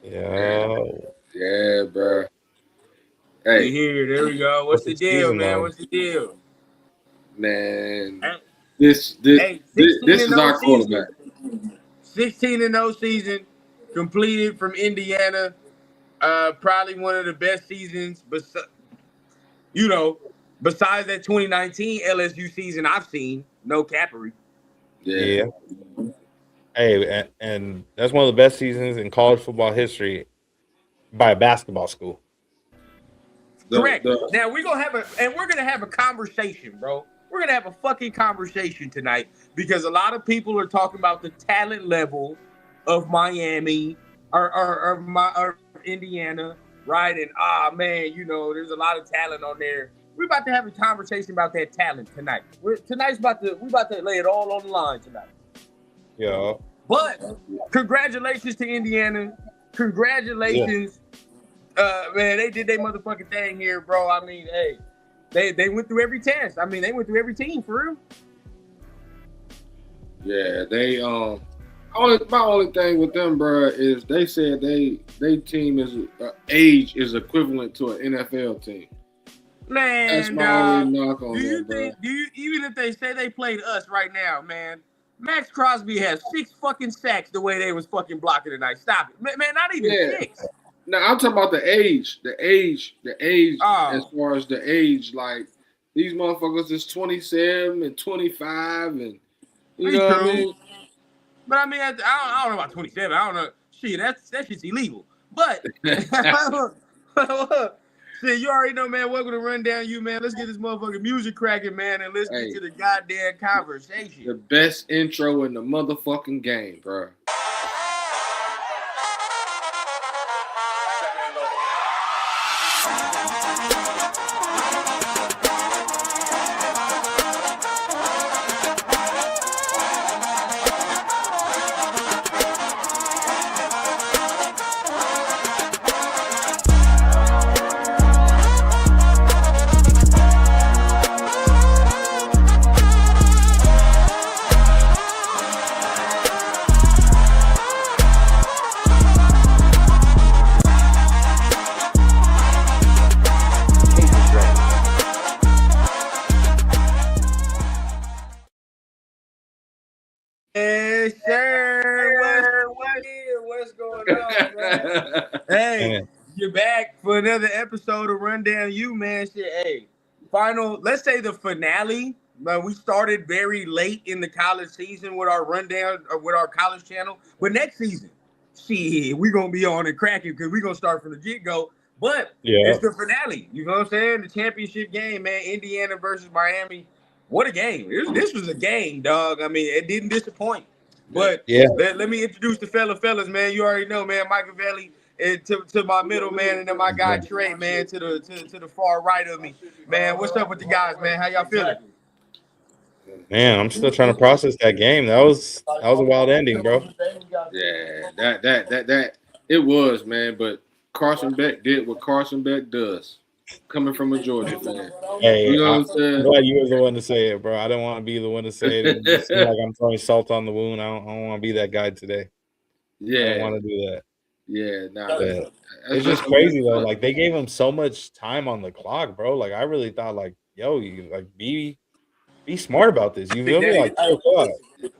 Yeah. Yeah, bro. We Hey, here. There we go. What's What's the the deal, season man? though? What's the deal? man, Hey, this this hey, this, 16 this and is 0 our season. quarterback. 16 and 0 season completed from Indiana. Probably one of the best seasons, you know, besides that 2019 LSU season I've seen. No capery. Yeah, Yeah. Hey, and that's one of the best seasons in college football history by a basketball school. Correct. the Now we're gonna have a conversation, bro. We're gonna have a fucking conversation tonight because a lot of people are talking about the talent level of Miami or Indiana, right? And man, there's a lot of talent on there. We're about to have a conversation about that talent tonight. We about to lay it all on the line tonight. Yeah. But congratulations to Indiana. Yeah. Congratulations, man, they did their motherfucking thing here, bro. I mean, hey, they went through every test. I mean, they went through every team for real. yeah they my only thing with them, bro, is they said they team is age is equivalent to an NFL team. That's Man, my only dog. knock on Do you them, bro. think? Do you even if they say they played us right now, man? Max Crosby has 6 fucking sacks the way they was fucking blocking tonight. Stop it, man. Not even Yeah. 6. Now I'm talking about the age. As Oh, far as the age, like these motherfuckers is 27 and 25, and you be know what I true. mean. But I mean, I don't know about 27. I don't know. Shit, that shit's illegal. But shit, you already know, man. Welcome to Rundown You, man. Let's get this motherfucking music cracking, man, and let's get Hey, to the goddamn conversation. the best intro in the motherfucking game, bro. Yes, sir. What's going on, man? Hey, Man. you're back for another episode of Rundown You, man. Shit, hey, let's say the finale. We started very late in the college season with our rundown or with our college channel, but next season, shit, we're gonna be on and cracking because we're gonna start from the get go. But Yeah. it's the finale. You know what I'm saying? The championship game, man. Indiana versus Miami. What a game! This was a game, dog. I mean, it didn't disappoint. But Yeah. let me introduce the fellas, man. You already know, man. Michael Valley, and to my middle man, and then my guy Trey, man, to the far right of me, man. What's up with the guys, man? How y'all feeling? Man, I'm still trying to process that game. That was a wild ending, bro. Yeah, that it was, man. But Carson Beck did what Carson Beck does, coming from a Georgia fan. Hey, You know what I'm I'm saying? glad you was the one to say it, bro. I didn't want to be the one to say it and just seem like I'm throwing salt on the wound. I don't want to be that guy today. I didn't Yeah, want to do that. yeah. Nah, But it's that's just gonna be crazy though. fun. Like they gave him so much time on the clock, bro. Like I really thought, like, yo, you like be smart about this. You feel me? Like 2 o'clock.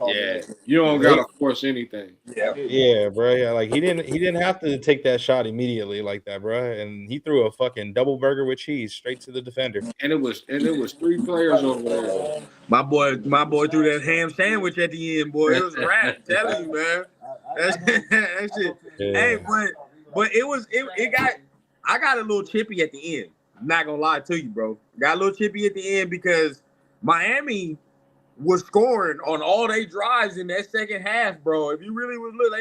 Yeah, you don't They gotta force anything. Yeah, bro. Yeah, like he didn't have to take that shot immediately like that, bro. And he threw a fucking double burger with cheese straight to the defender. And it was 3 players over there. My boy threw that ham sandwich at the end, boy. It was a wrap. I'm telling you, man. That shit. Hey, Yeah. but it got I got a little chippy at the end. I'm not gonna lie to you, bro. Got a little chippy at the end because Miami was scoring on all they drives in that second half, bro. If you really would look,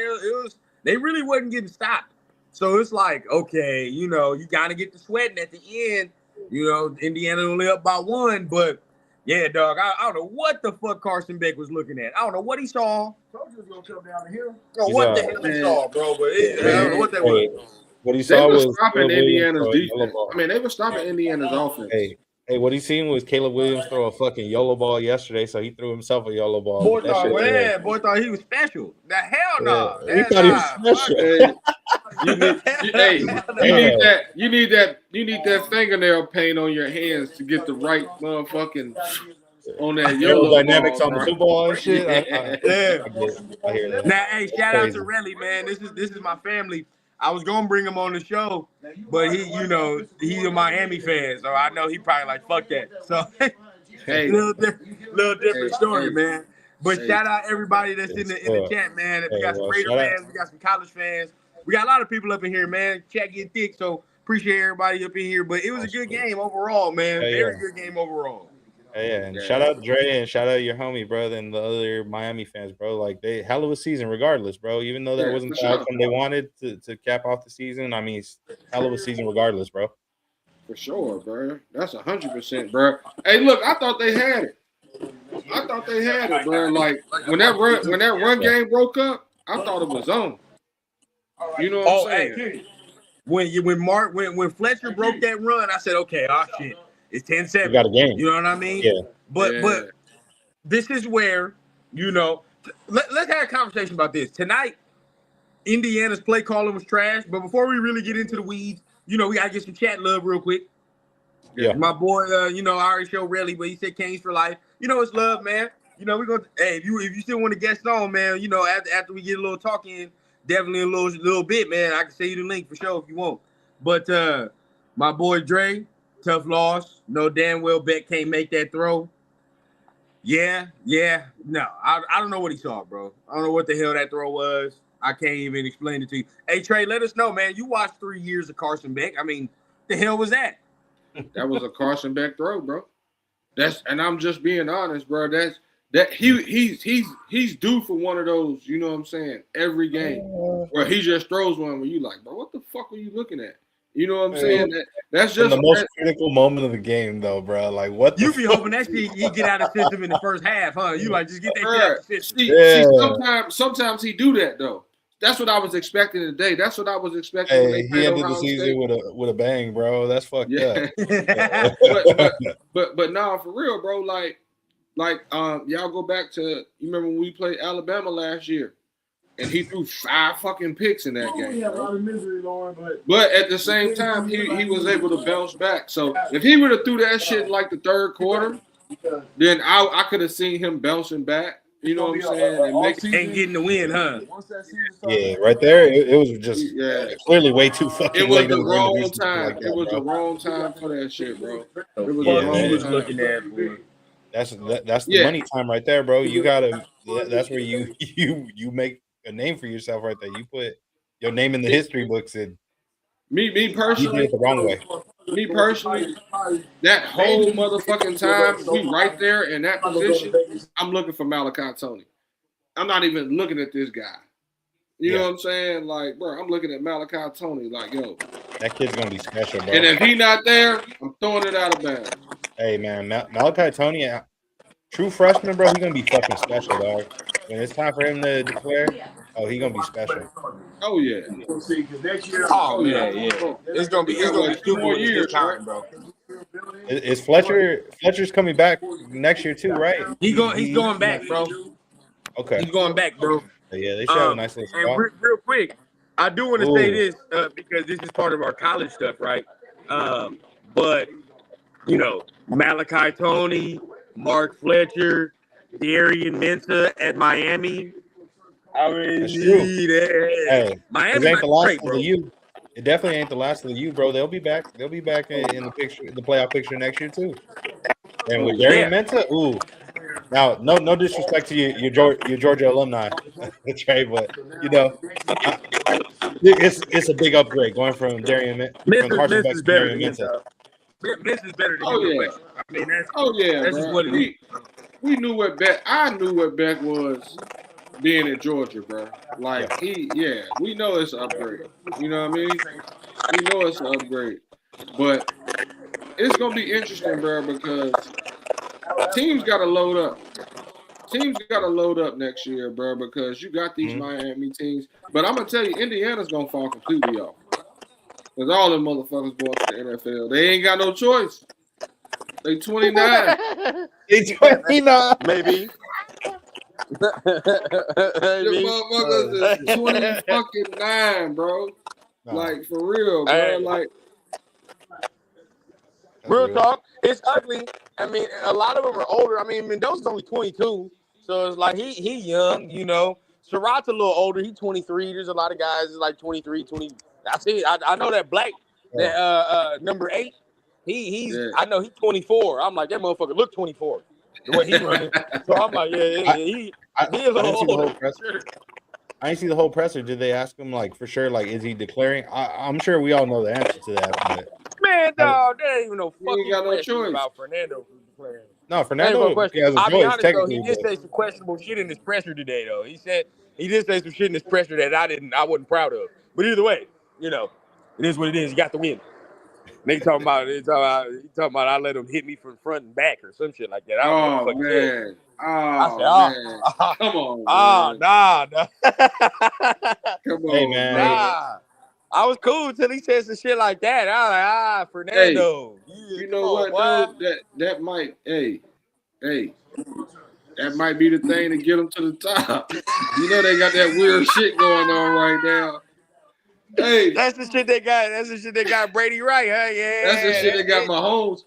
they really wasn't getting stopped. So it's like, okay, you gotta get the sweating at the end. Indiana only up by 1, but yeah, dog. I don't know what the fuck Carson Beck was looking at. I don't know what he saw. Told you it was gonna come down the hill. I don't know He's what the hell he saw, bro. But I don't know what that Hey, was. what he They saw were was stopping Caleb Williams Indiana's throw a yellow defense. I ball. mean, they were stopping Indiana's offense. Hey, what he seen was Caleb Williams throw a fucking yellow ball yesterday, so he threw himself a yellow ball. That shit. Boy thought he was special. The hell Yeah, no. he thought he was Fuck special. it. Hey, You need that fingernail paint on your hands to get the right motherfucking on that yellow dynamics ball, on bro. the football and shit. I hear that. Now, hey, shout out Crazy. to Relly, man. This is my family. I was gonna bring him on the show, but he's a Miami fan, so I know he probably like fuck that. So, Hey, little different story, man. But Hey. shout out everybody that's in the chat, man. We got some Raider fans, we got some college fans, we got a lot of people up in here, man. Chat get thick, so appreciate everybody up in here. But it was a good game overall, man. Very good game overall. Yeah, and shout out Dre and shout out your homie, brother, and the other Miami fans, bro. Like they hell of a season, regardless, bro. Even though that wasn't the outcome they wanted to cap off the season, I mean, it's hell of a season, regardless, bro. For sure, bro. That's 100%, bro. Hey, look, I thought they had it. Bro. Like when that run game broke up, I thought it was on. You know what I'm saying? Hey, when Fletcher broke that run, I said, okay, shit. It's 10-7. You got a game. You know what I mean? Yeah. But this is where, let's have a conversation about this. Tonight, Indiana's play calling was trash. But before we really get into the weeds, we got to get some chat love real quick. Yeah. My boy, I already showed Relly, but he said Canes for life. It's love, man. We're going to, hey, if you still want to guest on, man, after we get a little talk in, definitely a little bit, man. I can send you the link for sure if you want. But my boy Dre, tough loss. No damn well Beck can't make that throw. Yeah. No, I don't know what he saw, bro. I don't know what the hell that throw was. I can't even explain it to you. Hey, Trey, let us know, man. You watched 3 years of Carson Beck. I mean, the hell was that? That was a Carson Beck throw, bro. And I'm just being honest, bro. He's due for one of those, you know what I'm saying, every game where he just throws one where you like, bro, what the fuck are you looking at? You know what I'm saying? That's just the most critical moment of the game, though, bro. Like, what? You be hoping that shit he get out of the system in the first half, huh? You like just get that shit out of the system. Sometimes he do that though. That's what I was expecting today. That's what I was expecting. Hey, he ended the season with a bang, bro. That's fucked up. but no, for real, bro. Like y'all go back to, you remember when we played Alabama last year, and he threw 5 fucking picks in that game. But at the same time, he was able to bounce back. So if he would have threw that shit in like the third quarter, then I could have seen him bouncing back. You know what I'm saying? And getting the win, huh? Yeah, right there. It was just clearly way too fucking late. It was the wrong time. It was the wrong time for that shit, bro. It was the wrong time. Looking at, boy. That's the money time right there, bro. You gotta. That's where you make a name for yourself right there. You put your name in the history books, and me personally, you did it the wrong way. Me personally, that whole motherfucking time we right there in that position, I'm looking for Malachi Tony. I'm not even looking at this guy. You know what I'm saying? Like, bro, I'm looking at Malachi Tony. Like, yo, that kid's gonna be special, bro. And if he not there, I'm throwing it out of bounds. Hey, man, Malachi Tony, true freshman, bro. He's gonna be fucking special, dog. When it's time for him to declare, he gonna be special. Oh yeah. Oh yeah. It's gonna be 2 more years, time, bro. Is Fletcher's coming back next year too, right? He's going back, bro. Okay. He's going back, bro. Yeah, they should have a nice little spot. And real quick, I do want to say this because this is part of our college stuff, right? But Malachi Tony, Mark Fletcher, Darian Mensah at Miami. I mean, hey, Miami ain't the last great, of the U. It definitely ain't the last of the U, bro. They'll be back. They'll be back in the picture, the playoff picture next year too. And with Darian Mensah, now no disrespect to your Georgia alumni, Trey, but it's a big upgrade going from Darian from Carson Beck to Darian Mensah. This is better than I mean, that's just what it is. We knew what Beck. I knew what Beck was being in Georgia, bro. Like we know it's an upgrade. You know what I mean? We know it's an upgrade, but it's gonna be interesting, bro, because teams got to load up. Teams got to load up next year, bro, because you got these Miami teams. But I'm gonna tell you, Indiana's gonna fall completely off. Because all them motherfuckers going to the NFL. They ain't got no choice. They 29. They 29. Maybe. The motherfuckers is 20 fucking 9, bro. No, Like for real, bro. Hey. Like that's Real talk, it's ugly. I mean, a lot of them are older. I mean, Mendoza's only 22, so it's like he young, you know. Surratt's a little older. He's 23. There's a lot of guys that's like 23, 20. I see. I know that Black, that number 8. He's. yeah. I know he's 24. I'm like that motherfucker look 24. The way he running. So I'm like, he I a didn't little see the whole older. presser. I didn't see the whole presser. Did they ask him like for sure? Like, is he declaring? I'm sure we all know the answer to that. But Man, dog, there ain't even no You ain't fucking got no question choice. about Fernando declaring. no, That ain't Fernando no question. he has a I'll be choice honest though, technically. he did say some questionable shit in his presser today though. He did say some shit in his presser that I wasn't proud of. But either way, you know, it is what it is. You got the win. They talking about I let him hit me from front and back or some shit like that. I don't know Oh what the fuck he said. man. I said, Oh man. Come on, man. nah. Come Hey, on, man. man. Nah. I was cool until he said some shit like that. I was like, Fernando. You know what though? That might that might be the thing to get them to the top. You know they got that weird shit going on right now. Hey, That's the shit they got Brady right, huh? Yeah. that's the shit that got it. Mahomes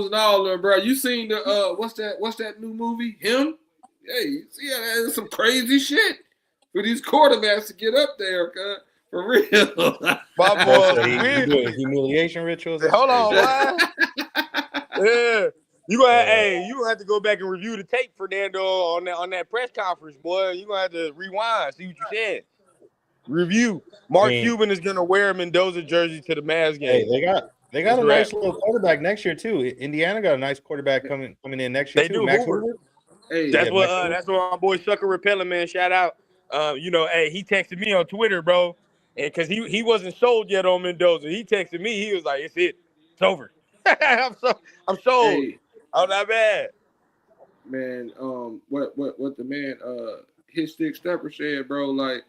and all them, bro. You seen the what's that new movie? Him? Hey, you see that's some crazy shit for these quarterbacks to get up there, cuz. For real. My So boy, he doing humiliation rituals. hold on, That's man. Yeah. You gonna have to go back and review the tape, Fernando, on that press conference, boy. You gonna have to rewind, see what you said. Review. Mark Cuban is gonna wear a Mendoza jersey to the Mavs game. Hey, they got a nice little quarterback next year too. Indiana got a nice quarterback coming in next year They too. do. Max Hoover. Hoover. Hey, That's what my boy Sucker Repellent, man. Shout out. You know, hey, he texted me on Twitter, bro, and because he wasn't sold yet on Mendoza. He texted me. He was like, "It's it. It's over. I'm sold. hey, I'm not bad." man, what the man his stick stepper said, bro, like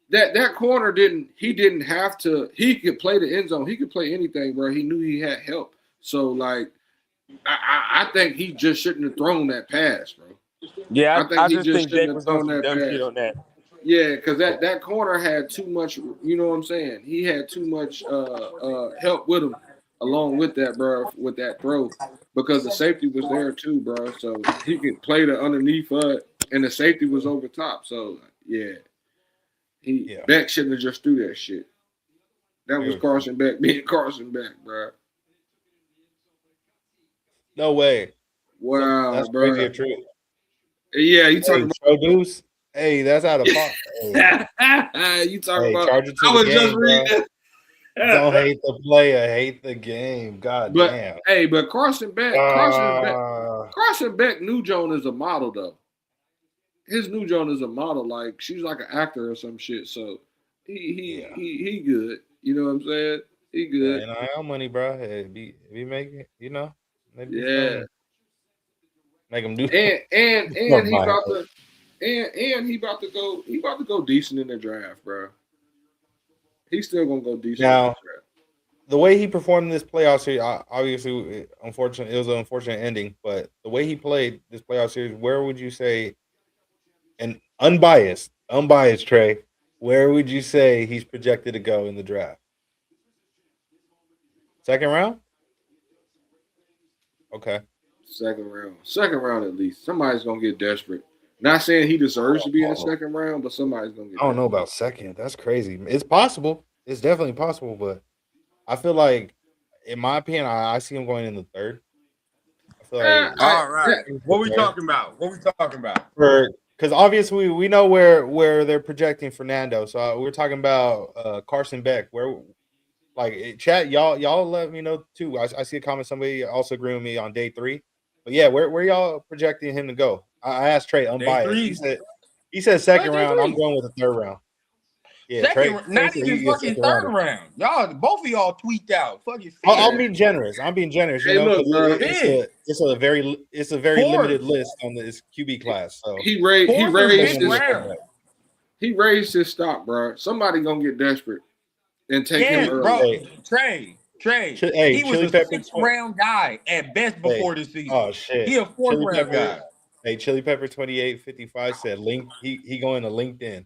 that corner didn't have to. He could play the end zone. He could play anything, bro. He knew he had help. So like I think he just shouldn't have thrown that pass, bro. Yeah, I just think Jake was on some dumb shit on that. Yeah, because that corner had too much, you know what I'm saying? He had too much help with him along with that, bro, with that throw. Because the safety was there too, bro. So he could play the underneath and the safety was over top. So yeah. Beck shouldn't have just threw that shit. That was Carson Beck being Carson Beck, bro. No way. Wow, that's bro. crazy true. Yeah, you talking about Deuce? Hey, that's out of pocket. You talking about? Charge it to I was the just game, reading. Don't hate the player, hate the game. God damn. Hey, but Carson Beck knew Joan is a model though. His new Joan is a model, like she's like an actor or some shit. So he good. You know what I'm saying? He good. And I money, bro. If he make it, you know. Maybe make him do. And he about to. And he about to go decent in the draft, bro. He's still gonna go decent now, in the draft. The way he performed in this playoff series, obviously, unfortunately, it was an unfortunate ending. But the way he played this playoff series, where would you say, and unbiased Trey, where would you say he's projected to go in the draft? Second round? Okay. Second round at least. Somebody's gonna get desperate. Not saying he deserves to be in the second round, but somebody's gonna get. I don't know about second. That's crazy. It's possible. It's definitely possible, but I feel like, in my opinion, I see him going in the third. I feel like, all right. What we talking about? Because obviously we know where they're projecting Fernando. So we're talking about Carson Beck. Where, like, chat, y'all let me know too. I see a comment. Somebody also agreeing with me on day 3. But yeah, where y'all projecting him to go? I asked Trey, unbiased. He said second round. I'm going with the third round. Yeah, Trey not even fucking third round. Y'all, both of y'all tweaked out. Fucking. I'm being generous. You know, look, it's a very limited list on this QB class. So he raised his stock, bro. Somebody gonna get desperate and take him early. Bro, Trey. He was a 6th round guy at best before this season. Oh shit. He a 4th round guy. Hey, Chili Pepper 2855 said he going to LinkedIn.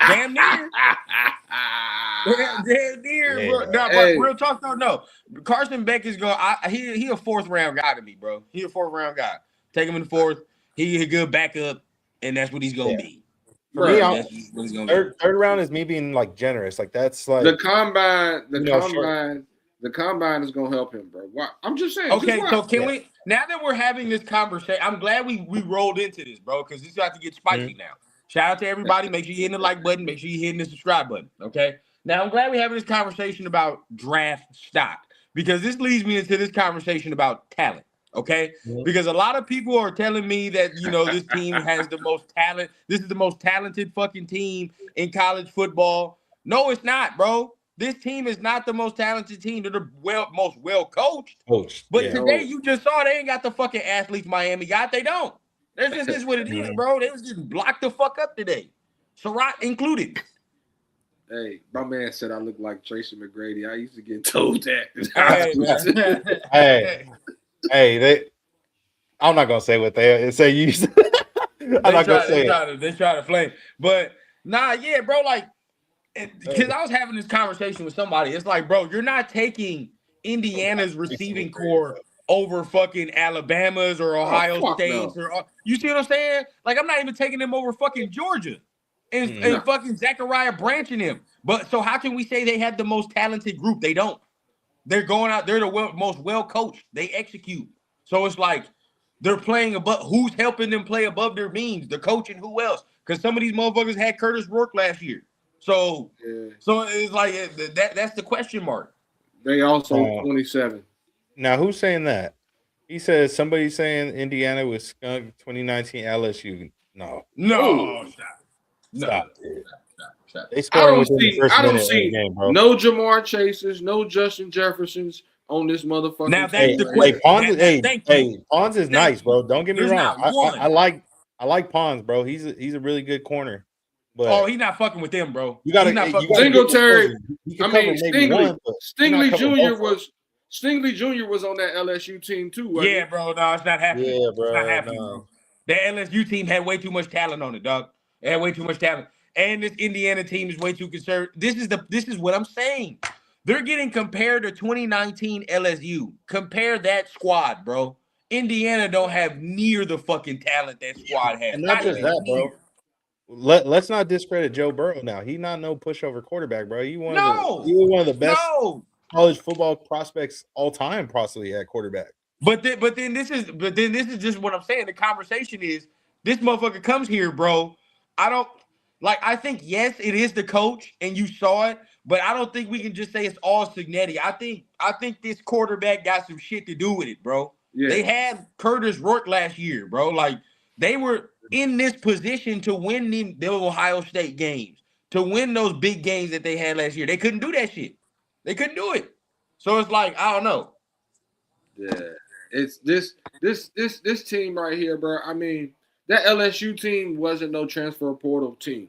Damn near. Damn near, Yeah. bro. Nah, Hey. but real talk though, no. Carson Beck is going. He a fourth round guy to me, bro. He a fourth round guy. Take him in the fourth. He a good backup, and that's what he's gonna Yeah. be. For me, Bruh. That's what he's gonna be. third round is me being like generous. Like that's like The combine, sure. the combine is gonna help him, bro. Why? I'm just saying. Okay, just so watch. can we now that we're having this conversation? I'm glad we rolled into this, bro, because this got to get spicy now. Shout out to everybody. Make sure you hit the like button. Make sure you hit the subscribe button. Okay. Now I'm glad we're having this conversation about draft stock because this leads me into this conversation about talent. Okay. Mhm. Because a lot of people are telling me that this team has the most talent. This is the most talented fucking team in college football. No, it's not, bro. This team is not the most talented team. They're the most well coached. coach. But Yeah. today you just saw they ain't got the fucking athletes Miami got. They don't. That's just is what it is, bro. They was just blocked the fuck up today. Surratt included. Hey, my man said I look like Tracy McGrady. I used to get told that. Hey, Hey, I'm not gonna say what they say. You. I'm not gonna say it. They try to flame. But nah, yeah, bro. Like, because I was having this conversation with somebody. It's like, bro, you're not taking Indiana's receiving core over fucking Alabama's or Ohio State's or you see what I'm saying? Like, I'm not even taking them over fucking Georgia and fucking Zachariah branching him. But so how can we say they have the most talented group? They don't. They're going out. They're the most well coached. They execute. So it's like they're playing above. Who's helping them play above their means? The coach and who else? Because some of these motherfuckers had Curtis Rourke last year. So it's like that's the question mark. They also 27. Now, who's saying that? He says somebody's saying Indiana was skunked 2019 LSU. No. Stop. They scored within the first I don't minute of the see game, bro. no Jamar Chases, no Justin Jeffersons on this motherfucker. Now that's the question. Pons is nice, bro. Don't get me wrong. I like Pons, bro. He's a really good corner. But he's not fucking with them, bro. You got Singletary. Stingley Jr. was on that LSU team too. Yeah, bro. No, it's not happening. Yeah, bro. It's not happening, bro. That LSU team had way too much talent on it, dog. They had way too much talent. And this Indiana team is way too concerned. This is what I'm saying. They're getting compared to 2019 LSU. Compare that squad, bro. Indiana don't have near the fucking talent that squad has. And not just that, bro. Let's not discredit Joe Burrow now. He's not no pushover quarterback, bro. He was one of the best college football prospects all time, possibly at quarterback. But then this is just what I'm saying. The conversation is this motherfucker comes here, bro. I think yes, it is the coach, and you saw it, but I don't think we can just say it's all Cignetti. I think this quarterback got some shit to do with it, bro. Yeah. They had Curtis Rourke last year, bro. Like they were in this position to win the Ohio State games, to win those big games that they had last year. They couldn't do that shit. They couldn't do it. So it's like, I don't know. Yeah. It's this team right here, bro. I mean, that LSU team wasn't no transfer portal team.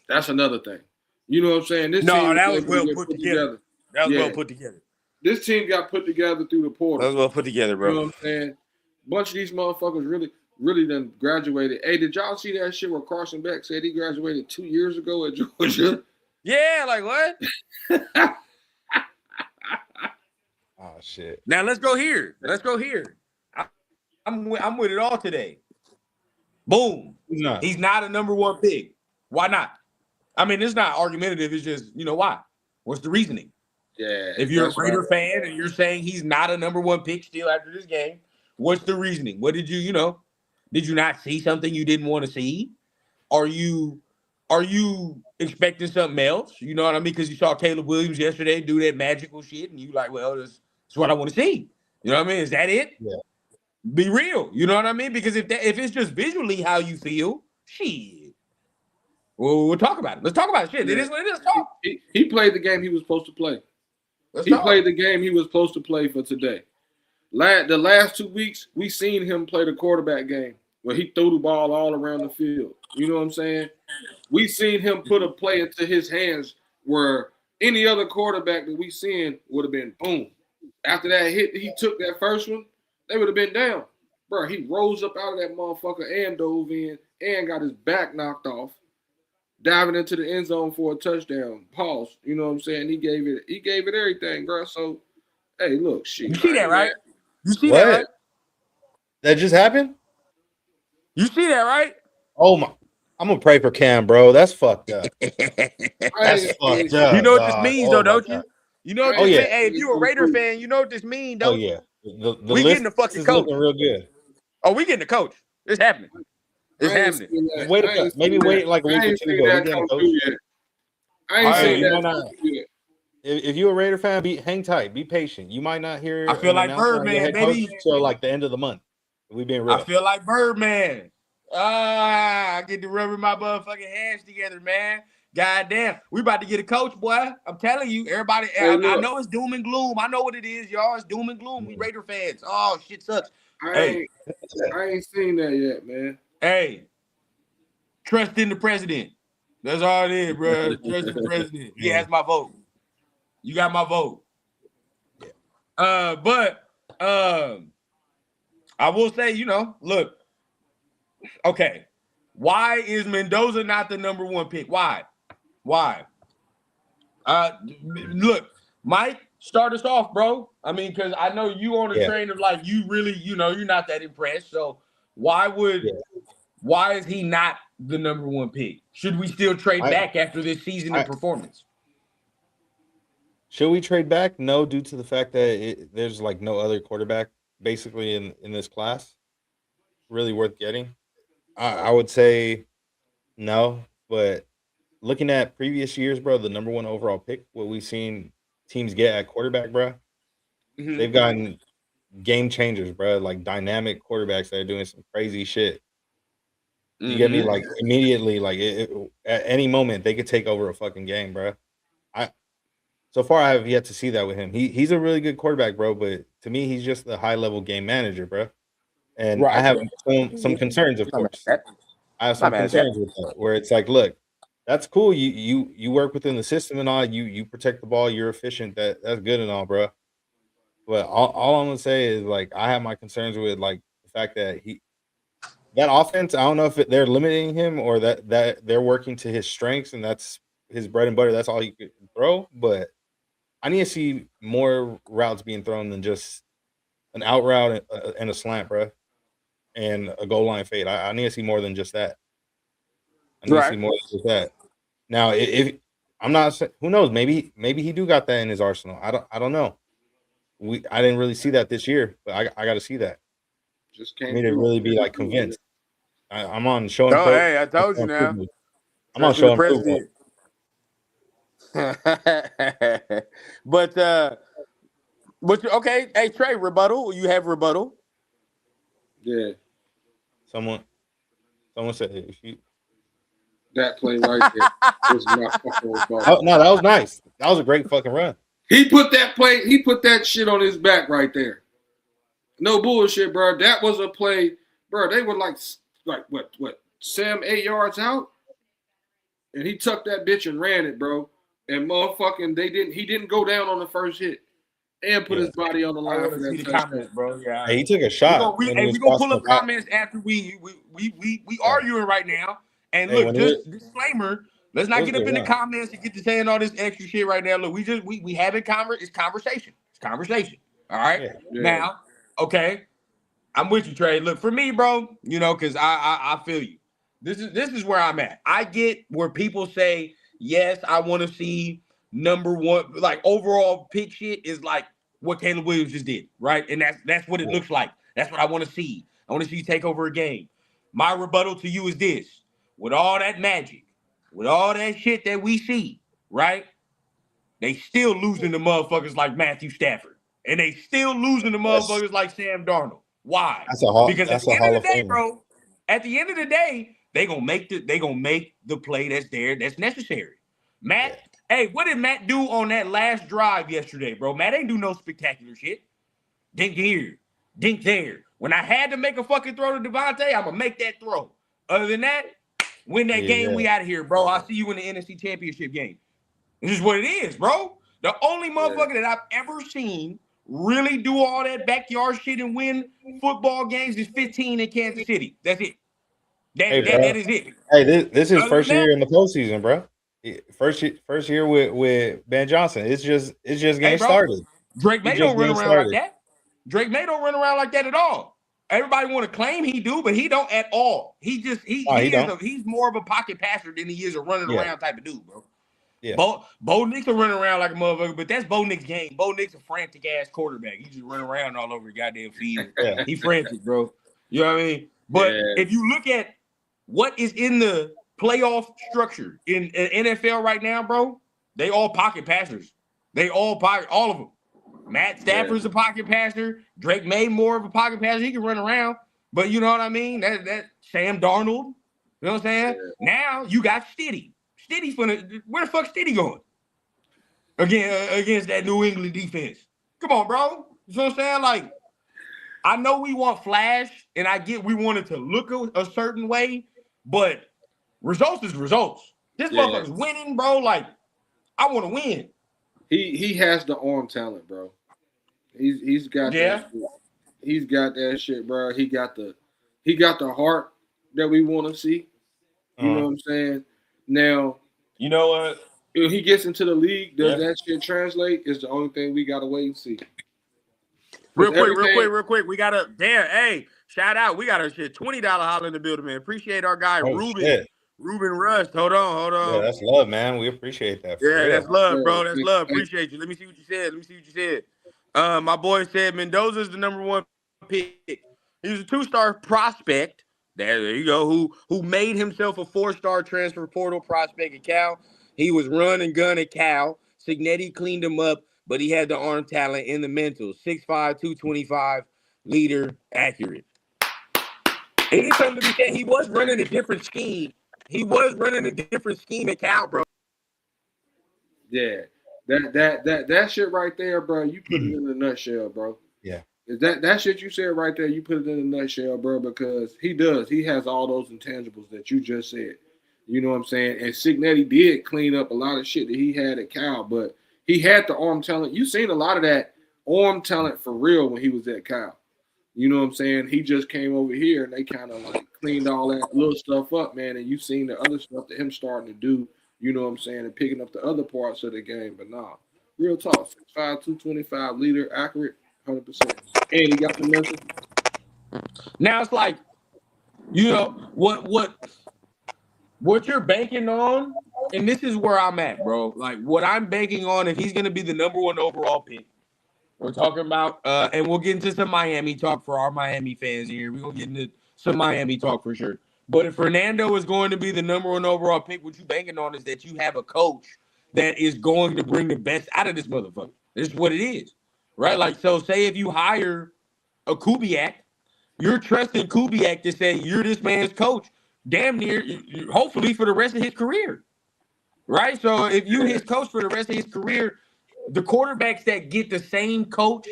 That's another thing. You know what I'm saying? This team that was well put together. That was well put together. This team got put together through the portal. That was well put together, bro. You know what I'm saying? A bunch of these motherfuckers really done graduated. Hey, did y'all see that shit where Carson Beck said he graduated 2 years ago at Georgia? Yeah, like what? Oh shit! Now let's go here. I'm with it all today. Boom. He's not a number one pick. Why not? I mean, it's not argumentative. It's just why? What's the reasoning? Yeah. If you're a Raider fan and you're saying he's not a number one pick still after this game, what's the reasoning? What did you Did you not see something you didn't want to see? Are you expecting something else? You know what I mean? Because you saw Caleb Williams yesterday do that magical shit, and you like, well, that's what I want to see. You know what I mean? Is that it? Yeah. Be real. You know what I mean? Because if it's just visually how you feel, shit. Well, we'll talk about it. Let's talk about it. Shit, it is what it is. Talk. He played the game he was supposed to play. Played the game he was supposed to play for today. The last 2 weeks, we seen him play the quarterback game where he threw the ball all around the field. You know what I'm saying? We seen him put a play into his hands where any other quarterback that we seen would have been boom. After that hit, he took that first one, they would have been down. Bro, he rose up out of that motherfucker and dove in and got his back knocked off. diving into the end zone for a touchdown. Pause. You know what I'm saying? He gave it everything, bro. So, hey, look, shit. You see that, right? You see What? that, right? That just happened? You see that, right? Oh my! I'm gonna pray for Cam, bro. That's fucked up. I That's ain't fucked seen- up. You know what this dog. means, Oh though, my don't God. you? You know what Oh, this yeah. mean? Hey, if you a Raider fan, you know what this means, Oh don't you? yeah. The We list getting the fucking is coach. looking real good. Oh, we getting the coach. It's happening. It's I ain't happening. seen that. Just wait I ain't maybe seen wait that. like a week I or ain't two, seen but we that getting a come coach. through yet. I ain't Hey, seen you that might not. come through yet. If you're a Raider fan, hang tight, be patient. You might not hear I feel an like announcement on your Birdman, head coach baby. till like the end of the month. We being I real. feel like Birdman. I get to rubbing my motherfucking hands together, man. Goddamn. We about to get a coach, boy. I'm telling you, everybody. Hey, I look. know it's doom and gloom. I know what it is, y'all. It's doom and gloom. We Raider fans. Oh, shit sucks. I ain't seen that yet, man. Hey, trust in the president. That's all it is, bro. Trust in the president. He has my vote. You got my vote. But I will say, look, okay. Why is Mendoza not the number one pick? Why? Look, Mike, start us off, bro. I mean, because I know you on the train of like you really, you're not that impressed. So why is he not the number one pick? Should we still trade back after this season and performance? Should we trade back? No, due to the fact that there's like no other quarterback basically in this class really worth getting. I would say no, but looking at previous years, bro, the number one overall pick, what we've seen teams get at quarterback, bro, they've gotten game changers, bro, like dynamic quarterbacks that are doing some crazy shit. You get me? Like immediately, like at any moment they could take over a fucking game, bro. So far I have yet to see that with him. He's a really good quarterback, bro, but to me he's just a high level game manager, bro. And I have some concerns, of course. I have some concerns with that, where it's like, look, that's cool. You work within the system and all. You protect the ball. You're efficient. That's good and all, bro. But all I'm gonna say is like I have my concerns with like the fact that that offense. I don't know if they're limiting him or that they're working to his strengths and that's his bread and butter. That's all he could throw. But I need to see more routes being thrown than just an out route and a slant, bro, and a goal line fade. I need to see more than just that. I need to see more than just that. Now, if I'm not, who knows? Maybe he do got that in his arsenal. I don't know. I didn't really see that this year, but I got to see that. Just For can't me to really be like convinced. I'm on show and Oh, hey, I told you now. I'm on show and prove. But okay, hey Trey, rebuttal. You have rebuttal. Yeah. Someone said that play right there was my fucking rebuttal. Oh, no, that was nice. That was a great fucking run. He put that shit on his back right there. No bullshit, bro. That was a play, bro. They were like what 7-8 yards out, and he tucked that bitch and ran it, bro. And motherfucking, he didn't go down on the first hit, and put his body on the line for that touchdown, bro. Yeah, hey, he took a shot. We gonna pull up comments after we arguing right now. And look, just disclaimer. Let's not get up in the comments and get to saying all this extra shit right now. Look, we having it's conversation. It's conversation. All right. Yeah. Now, okay. I'm with you, Trey. Look, for me, bro, because I feel you. This is where I'm at. I get where people say, yes, I want to see number one, like overall pick shit is like what Caleb Williams just did, right? And that's what it looks like. That's what I want to see. I want to see you take over a game. My rebuttal to you is this: with all that magic, with all that shit that we see, right? They still losing to motherfuckers like Matthew Stafford, and they still losing to motherfuckers like Sam Darnold. Why? Because at the end of the day, bro, at the end of the day, they gonna make the play that's there, that's necessary. Matt, hey, what did Matt do on that last drive yesterday, bro? Matt ain't do no spectacular shit. Dink here, dink there. When I had to make a fucking throw to Devontae, I'm gonna make that throw. Other than that, win that game, we out of here, bro. I'll see you in the NFC Championship game. This is what it is, bro. The only motherfucker that I've ever seen really do all that backyard shit and win football games is 15 in Kansas City. That's it. That is it. Hey, this is Other first than year that- in the postseason, bro. First year with Ben Johnson. It's just getting bro, started. Drake May He don't just run getting around like started. that. Drake May don't run around like that at all. Everybody want to claim he do, but he don't at all. He just he is don't. he's more of a pocket passer than he is a running Yeah. around type of dude, bro. Yeah. Bo Nix will run around like a motherfucker, but that's Bo Nix' game. Bo Nix a frantic ass quarterback. He just run around all over the goddamn field. Yeah. He frantic, bro. You know what I mean? But if you look at what is in the playoff structure in NFL right now, bro, they all pocket passers. They all of them. Matt Stafford's a pocket passer. Drake May more of a pocket passer. He can run around, but you know what I mean? That Sam Darnold. You know what I'm saying? Yeah. Now you got Stiddy. Stiddy's where the fuck Stiddy going? Against that New England defense. Come on, bro. You know what I'm saying? Like, I know we want flash, and I get we want it to look a certain way, but results is results. This motherfucker's winning, bro. Like, I want to win. He has the arm talent, bro. He's got that shit. He's got that shit, bro. He got the heart that we want to see. You know what I'm saying? Now, you know what? If he gets into the league, does that shit translate? Is the only thing we gotta wait and see. Real quick. We got a hey, shout out. We got a shit $20 holler in the building, man. Appreciate our guy Ruben. Shit. Ruben Rust. Hold on. Yeah, that's love, man. We appreciate that. That's love, bro. That's love. Appreciate you. Let me see what you said. My boy said Mendoza's the number 1 pick. He was a 2-star prospect. There you go. Who made himself a 4-star transfer portal prospect at Cal. He was run and gun at Cal. Signetti cleaned him up, but he had the arm talent and the mental. 6'5", 225, leader, accurate. And he's something to be said. He was running a different scheme. At Cal, bro. Yeah. That shit right there, bro, you put it in a nutshell, bro. Yeah. That shit you said right there, you put it in a nutshell, bro, because he does. He has all those intangibles that you just said. You know what I'm saying? And Signetti did clean up a lot of shit that he had at Cal, but he had the arm talent. You seen a lot of that arm talent for real when he was at Cal. You know what I'm saying? He just came over here and they kind of like cleaned all that little stuff up, man. And you seen the other stuff that him starting to do, you know what I'm saying, and picking up the other parts of the game. But nah, real talk, 6'5", 225, leader, accurate, 100%. And he got the message. Now it's like, you know, what you're banking on, and this is where I'm at, bro. Like, what I'm banking on, if he's going to be the number 1 overall pick, we're talking about, and we'll get into some Miami talk for our Miami fans here. We're going to get into some Miami talk for sure. But if Fernando is going to be the number 1 overall pick, what you're banking on is that you have a coach that is going to bring the best out of this motherfucker. This is what it is, right? Like, so say if you hire a Kubiak, you're trusting Kubiak to say you're this man's coach damn near, hopefully for the rest of his career, right? So if you his coach for the rest of his career, the quarterbacks that get the same coach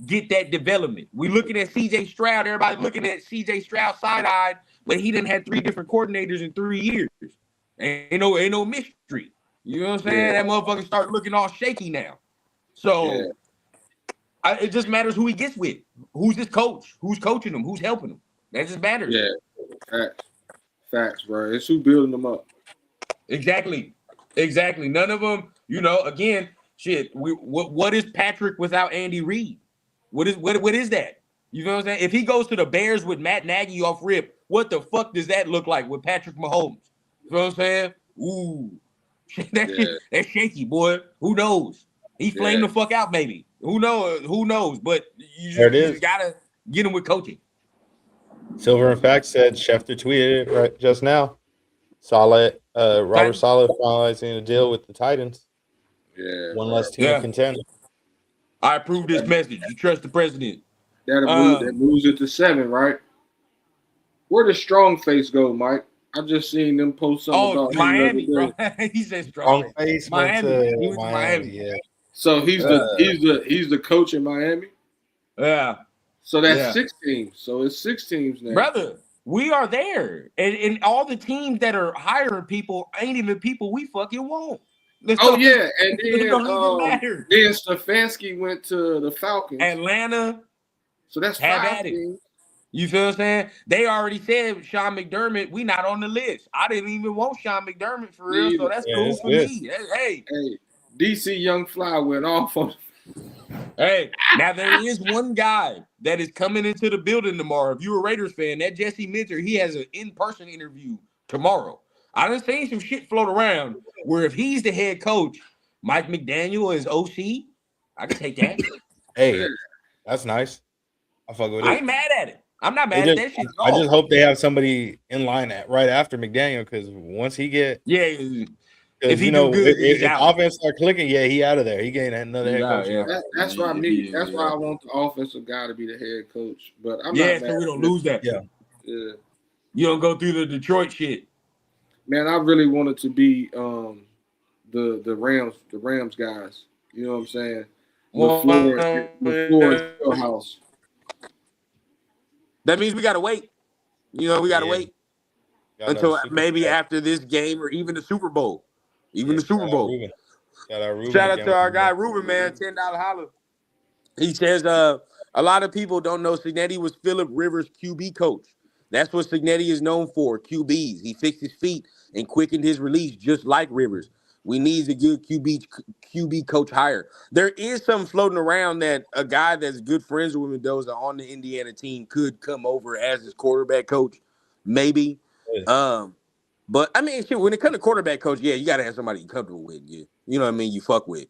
get that development. We looking at C.J. Stroud. Everybody looking at C.J. Stroud side-eyed, but he didn't have 3 different coordinators in 3 years. Ain't no mystery. You know what I'm saying? Yeah. That motherfucker start looking all shaky now. So it just matters who he gets with. Who's his coach? Who's coaching him? Who's helping him? That just matters. Yeah. Facts, bro. It's who building them up. Exactly. None of them, you know, again, shit. What is Patrick without Andy Reid? What is that? You know what I'm saying? If he goes to the Bears with Matt Nagy off rip, what the fuck does that look like with Patrick Mahomes? You know what I'm saying? Ooh. That's shaky, boy. Who knows? He flamed the fuck out, maybe. Who knows? But you just gotta get him with coaching. Silver and Fact said Schefter tweeted it right just now. Robert Saleh finalizing a deal with the Titans. Yeah. 1 less team to contend. I approve this message. You trust the president. That moves it to 7, right? Where does Strong Face go, Mike? I just seen them post something about Miami, bro. He said Strong Face. Miami. He went to Miami. Yeah. So he's the coach in Miami. Yeah. So that's 6 teams. So it's 6 teams now. Brother, we are there. And all the teams that are hiring people ain't even people we fucking want. And then Stefanski went to the Falcons. Atlanta. So that's have 5 at it. teams. You feel what I'm saying? They already said Sean McDermott, we not on the list. I didn't even want Sean McDermott for real, so that's cool for me. Hey, DC Young Fly went off on. Hey, now there is one guy that is coming into the building tomorrow. If you're a Raiders fan, that Jesse Minter, he has an in-person interview tomorrow. I done seen some shit float around where if he's the head coach, Mike McDaniel is OC. I can take that. Hey, that's nice. I fuck with it. I ain't mad at it. I'm not mad at that shit at all. I just hope they have somebody in line right after McDaniel, because once he get if he do good, if offense start clicking, he out of there. He gained another head coach. That's why I want the offensive guy to be the head coach. But I'm not so we don't lose that. Yeah. You don't go through the Detroit shit. Man, I really wanted to be the Rams guys. You know what I'm saying? LaFleur house. That means we gotta wait. We gotta wait until maybe after this game or even the Super Bowl. The Super Bowl. Shout out to our guy Ruben, man. $10 holler. He says a lot of people don't know Cignetti was Phillip Rivers' QB coach. That's what Cignetti is known for, QBs. He fixed his feet and quickened his release just like Rivers. We need a good QB coach hire. There is some floating around that a guy that's good friends with Mendoza on the Indiana team could come over as his quarterback coach, maybe. But I mean, shit, when it comes to quarterback coach, you got to have somebody you're comfortable with. You know what I mean? You fuck with.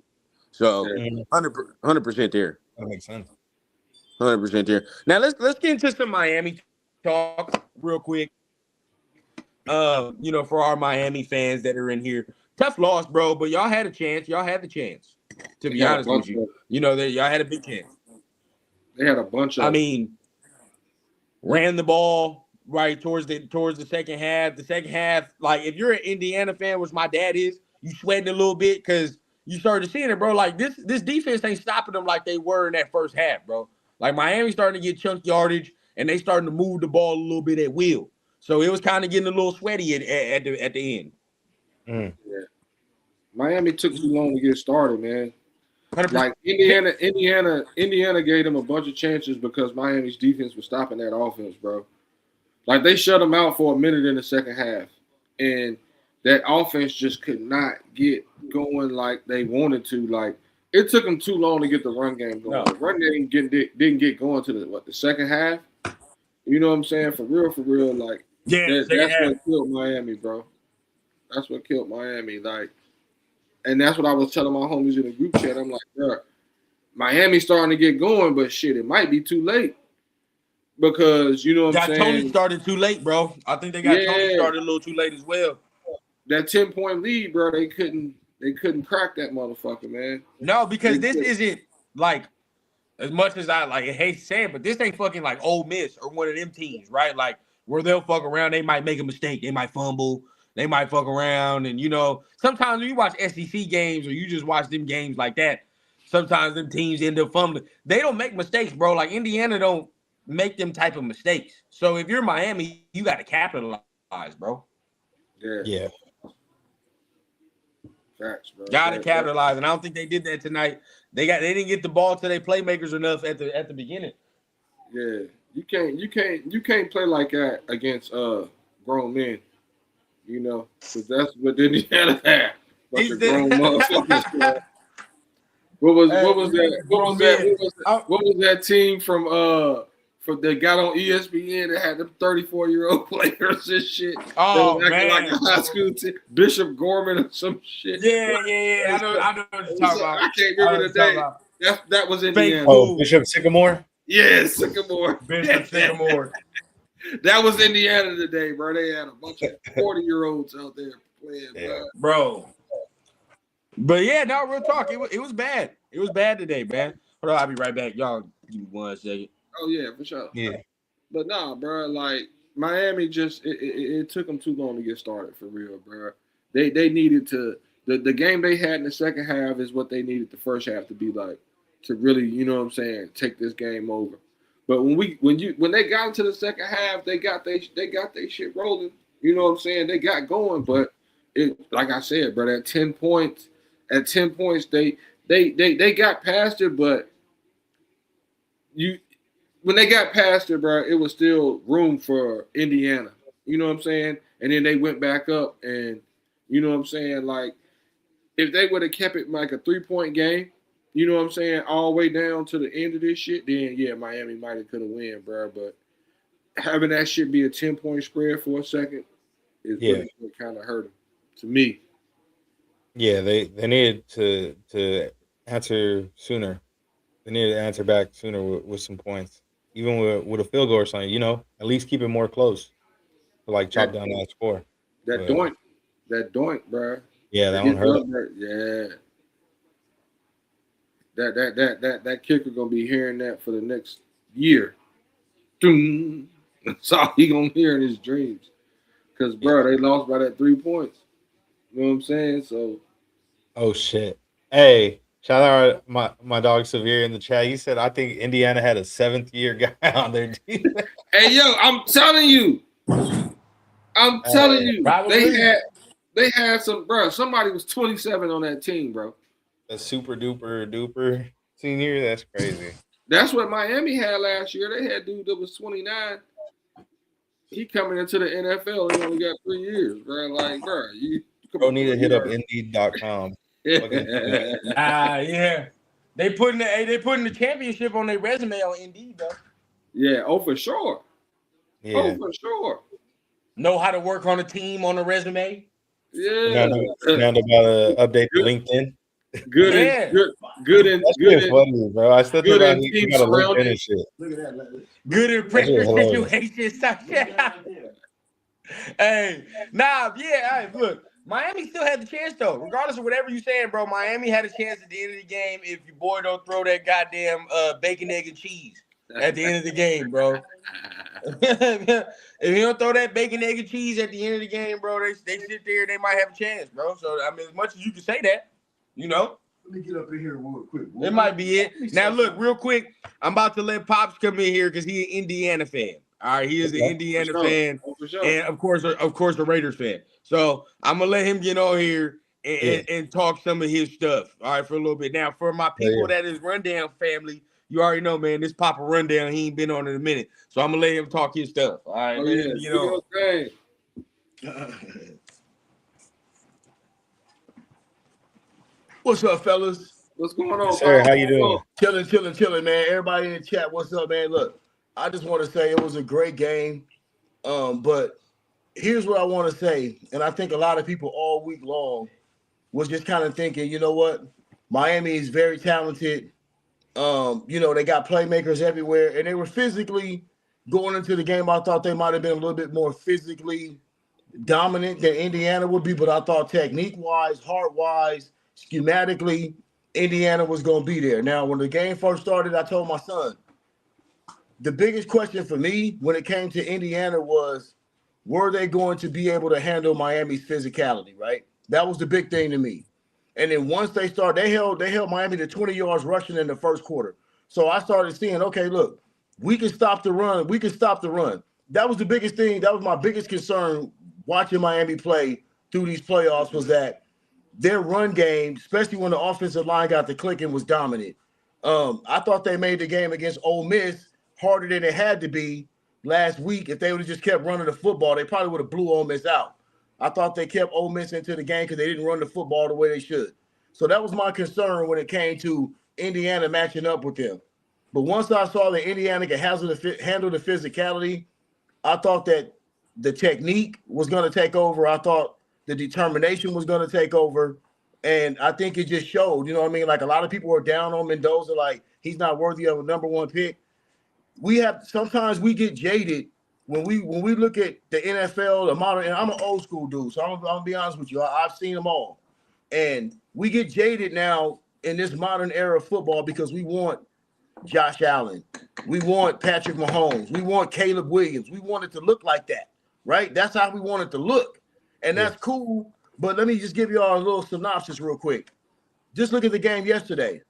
So 100% there. That makes sense. 100% there. Now let's get into some Miami talk real quick. For our Miami fans that are in here. Tough loss, bro, but y'all had a chance. Y'all had the chance, to be honest with you. Y'all had a big chance. They had a bunch of. I mean, ran the ball right towards the second half. The second half, like if you're an Indiana fan, which my dad is, you sweating a little bit because you started seeing it, bro. Like this defense ain't stopping them like they were in that first half, bro. Like Miami's starting to get chunk yardage and they starting to move the ball a little bit at will. So it was kind of getting a little sweaty at the end. Yeah. Miami took too long to get started, man. 100%. Like Indiana gave them a bunch of chances because Miami's defense was stopping that offense, bro. Like they shut them out for a minute in the second half, and that offense just could not get going like they wanted to. Like it took them too long to get the run game going. The run game didn't get going to the second half. You know what I'm saying? For real. Like that's what killed Miami, bro. That's what killed Miami. Like, and that's what I was telling my homies in the group chat. I'm like, bro, Miami's starting to get going, but shit, it might be too late. Because you know what I'm saying? Tony started too late, bro. I think they got Tony started a little too late as well. That 10-point lead, bro, they couldn't crack that motherfucker, man. No, because this isn't like as much as I hate to say it, but this ain't fucking like Ole Miss or one of them teams, right? Like where they'll fuck around, they might make a mistake, they might fumble. They might fuck around, and sometimes when you watch SEC games or you just watch them games like that, sometimes them teams end up fumbling. They don't make mistakes, bro. Like Indiana don't make them type of mistakes. So if you're Miami, you got to capitalize, bro. Yeah. Facts, bro. Got to capitalize, and I don't think they did that tonight. They didn't get the ball to their playmakers enough at the beginning. Yeah, you can't play like that against grown men. Because that's what Indiana had. Bunch of grown motherfuckers. What was that team from that got on ESPN that had them 34-year-old players and shit? Oh, man. Like a high school team. Bishop Gorman or some shit. Yeah. I know what you're talking about. I can't remember the name. That was Indiana. Oh, Bishop Sycamore? Yeah, Sycamore. Bishop Sycamore. That was Indiana today, bro. They had a bunch of 40-year-olds out there playing, bro. But yeah, no, real talk. It was bad. It was bad today, man. Hold on, I'll be right back. Y'all give me 1 second. Oh yeah, for sure. Yeah. But nah, bro. Like Miami just it took them too long to get started for real, bro. They needed to the game they had in the second half is what they needed the first half to be like to really, you know what I'm saying, take this game over. But when they got into the second half, they got their shit rolling. You know what I'm saying? They got going, but it, like I said, bro, at 10 points, they got past it, but when they got past it, bro, it was still room for Indiana. You know what I'm saying? And then they went back up, and you know what I'm saying? Like, if they would have kept it like a 3-point game, you know what I'm saying, all the way down to the end of this shit, then yeah, Miami might have could have win, bro. But having that shit be a 10-point spread for a second is what kind of hurt them, to me. Yeah, they needed to answer sooner. They needed to answer back sooner with some points, even with a field goal or something. You know, at least keep it more close. To like chop down that score. That doink, bro. Yeah, that one hurt. Yeah. That kicker gonna be hearing that for the next year. That's all he gonna hear in his dreams. Cause bro, they lost by that 3 points. You know what I'm saying? So. Oh shit! Hey, shout out my dog Severe in the chat. He said I think Indiana had a 7th-year guy on their team. Hey yo, I'm telling you, they had some, bro. Somebody was 27 on that team, bro. A super duper senior. That's crazy. That's what Miami had last year. They had dude that was 29. He coming into the NFL. He only got 3 years, bro. Like, bro, you need to hit up Indeed.com. Yeah. They putting the championship on their resume on Indeed, though. Yeah, for sure. Yeah. Oh, for sure. Know how to work on a team on a resume. Yeah. Now about to update LinkedIn. Good and funny, bro. I still think about he got a LinkedIn and shit. Look at that. Good in pressure situations. Hey, look, Miami still had the chance though. Regardless of whatever you're saying, bro, Miami had a chance at the end of the game if your boy don't throw that goddamn bacon, egg, and cheese at the end of the game, bro. If he don't throw that bacon, egg, and cheese at the end of the game, bro, they sit there, they might have a chance, bro. So I mean, as much as you can say that, you know. Let me get up in here real quick. It might be it. Now, look, real quick, I'm about to let Pops come in here because he's an Indiana fan. All right, he is an Indiana fan, and of course, a Raiders fan. So I'm gonna let him get on here and talk some of his stuff. All right, for a little bit. Now, for my people that is Rundown family, you already know, man. This Papa Rundown, he ain't been on in a minute, so I'm gonna let him talk his stuff. All right, What's up, fellas? What's going on, sir? How you doing? Chilling, man. Everybody in the chat, what's up, man? Look, I just want to say it was a great game. But here's what I want to say, and I think a lot of people all week long was just kind of thinking, you know what? Miami is very talented. They got playmakers everywhere, and they were physically going into the game. I thought they might have been a little bit more physically dominant than Indiana would be, but I thought technique-wise, heart-wise, schematically, Indiana was going to be there. Now, when the game first started, I told my son, the biggest question for me when it came to Indiana was, were they going to be able to handle Miami's physicality, right? That was the big thing to me. And then once they started, they held Miami to 20 yards rushing in the first quarter. So I started seeing, okay, look, we can stop the run. We can stop the run. That was the biggest thing. That was my biggest concern watching Miami play through these playoffs, was that their run game, especially when the offensive line got to clicking, was dominant. I thought they made the game against Ole Miss harder than it had to be last week. If they would have just kept running the football, they probably would have blew Ole Miss out. I thought they kept Ole Miss into the game because they didn't run the football the way they should. So that was my concern when it came to Indiana matching up with them. But once I saw that Indiana could handle the physicality, I thought that the technique was going to take over. I thought the determination was going to take over. And I think it just showed, you know what I mean? Like, a lot of people are down on Mendoza, like he's not worthy of a number one pick. Sometimes we get jaded when we look at the NFL, the modern, and I'm an old school dude, so I'm gonna be honest with you. I've seen them all. And we get jaded now in this modern era of football because we want Josh Allen. We want Patrick Mahomes. We want Caleb Williams. We want it to look like that, right? That's how we want it to look. And that's cool. But let me just give you all a little synopsis real quick. Just look at the game yesterday.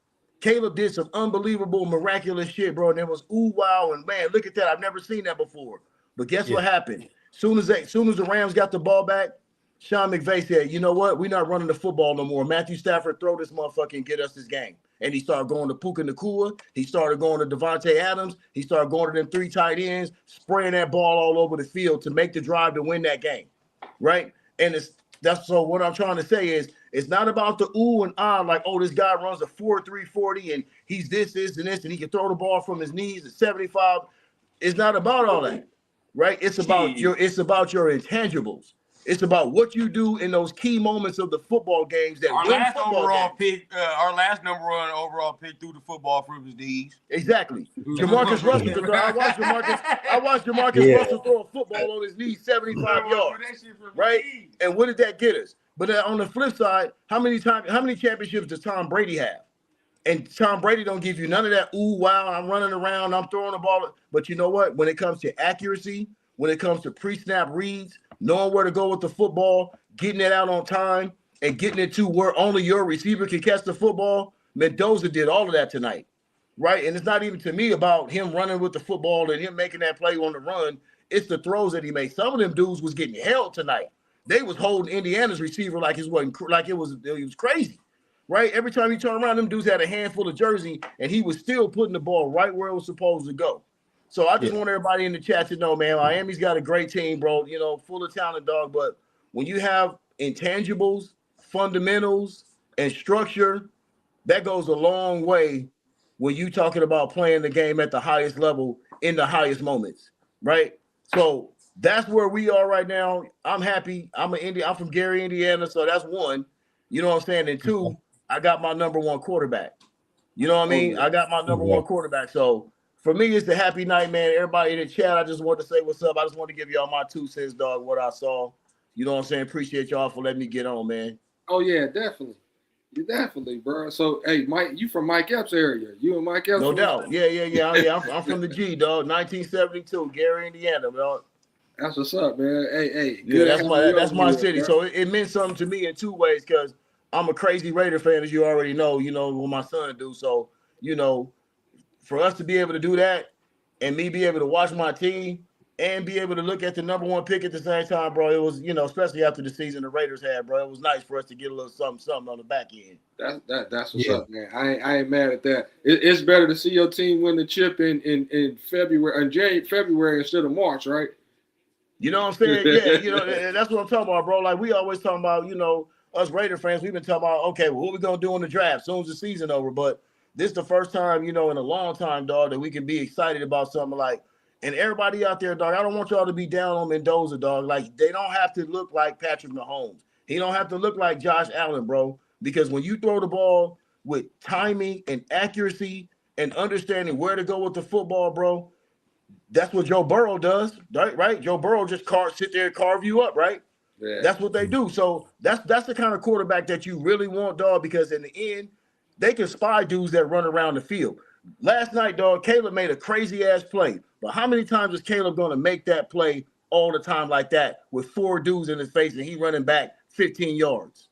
Caleb did some unbelievable, miraculous shit, bro. And it was ooh, wow, and man, look at that. I've never seen that before. But guess what happened? Soon as the Rams got the ball back, Sean McVay said, you know what? We're not running the football no more. Matthew Stafford, throw this motherfucker and get us this game. and he started going to Puka Nacua. He started going to Devontae Adams. He started going to them 3 tight ends, spraying that ball all over the field to make the drive to win that game, right? And that's so what I'm trying to say is it's not about the ooh and ah, like, oh, this guy runs a 4.3 40 and he's this, and this, and he can throw the ball from his knees at 75. It's not about all that, right? It's about your intangibles. It's about what you do in those key moments of the football games that Our win last football overall games. pick, our last number one overall pick threw the football from his knees. Exactly. Jamarcus Russell. I watched Jamarcus Russell throw a football on his knees 75 yards. Right? And what did that get us? But on the flip side, how many championships does Tom Brady have? And Tom Brady don't give you none of that, ooh, wow, I'm running around, I'm throwing the ball. But you know what? When it comes to accuracy, when it comes to pre-snap reads, knowing where to go with the football, getting it out on time, and getting it to where only your receiver can catch the football, Mendoza did all of that tonight, right? And it's not even to me about him running with the football and him making that play on the run. It's the throws that he made. Some of them dudes was getting held tonight. They was holding Indiana's receiver like it was crazy. Right? Every time he turned around, them dudes had a handful of jersey, and he was still putting the ball right where it was supposed to go. So I just want everybody in the chat to know, man, Miami's got a great team, bro, you know, full of talent, dog. But when you have intangibles, fundamentals, and structure, that goes a long way when you talking about playing the game at the highest level in the highest moments, right? So that's where we are right now. I'm happy. I'm from Gary, Indiana, so that's one. You know what I'm saying? And two, I got my number one quarterback. You know what I mean? I got my number one quarterback. So for me, it's a happy night, man. Everybody in the chat, I just want to say what's up. I just want to give y'all my 2 cents, dog, what I saw. You know what I'm saying? Appreciate y'all for letting me get on, man. Oh, yeah, definitely. You definitely, bro. So, hey, Mike, you from Mike Epps area. You and Mike Epps? No doubt. Yeah. I'm from the G, dog. 1972, Gary, Indiana, dog. That's what's up, man. Hey. Yeah, that's my city. Bro. So it meant something to me in 2 ways because I'm a crazy Raider fan, as you already know, what my son do. So, for us to be able to do that and me be able to watch my team and be able to look at the number one pick at the same time, bro, it was, especially after the season the Raiders had, bro, it was nice for us to get a little something on the back end. That's what's up, man. I ain't mad at that. It's better to see your team win the chip in February instead of March, right? You know what I'm saying? Yeah, that's what I'm talking about, bro. Like we always talking about, us Raider fans, we've been talking about, okay, well, what we gonna do in the draft soon as the season over. But this is the first time, in a long time, dog, that we can be excited about something like. And everybody out there, dog, I don't want y'all to be down on Mendoza, dog. Like they don't have to look like Patrick Mahomes. He don't have to look like Josh Allen, bro. Because when you throw the ball with timing and accuracy and understanding where to go with the football, bro, that's what Joe Burrow does, right? Joe Burrow just sit there and carve you up, right? Yeah. That's what they do. So that's the kind of quarterback that you really want, dog, because in the end, they can spy dudes that run around the field. Last night, dog, Caleb made a crazy-ass play. But how many times is Caleb going to make that play all the time like that with 4 dudes in his face and he running back 15 yards?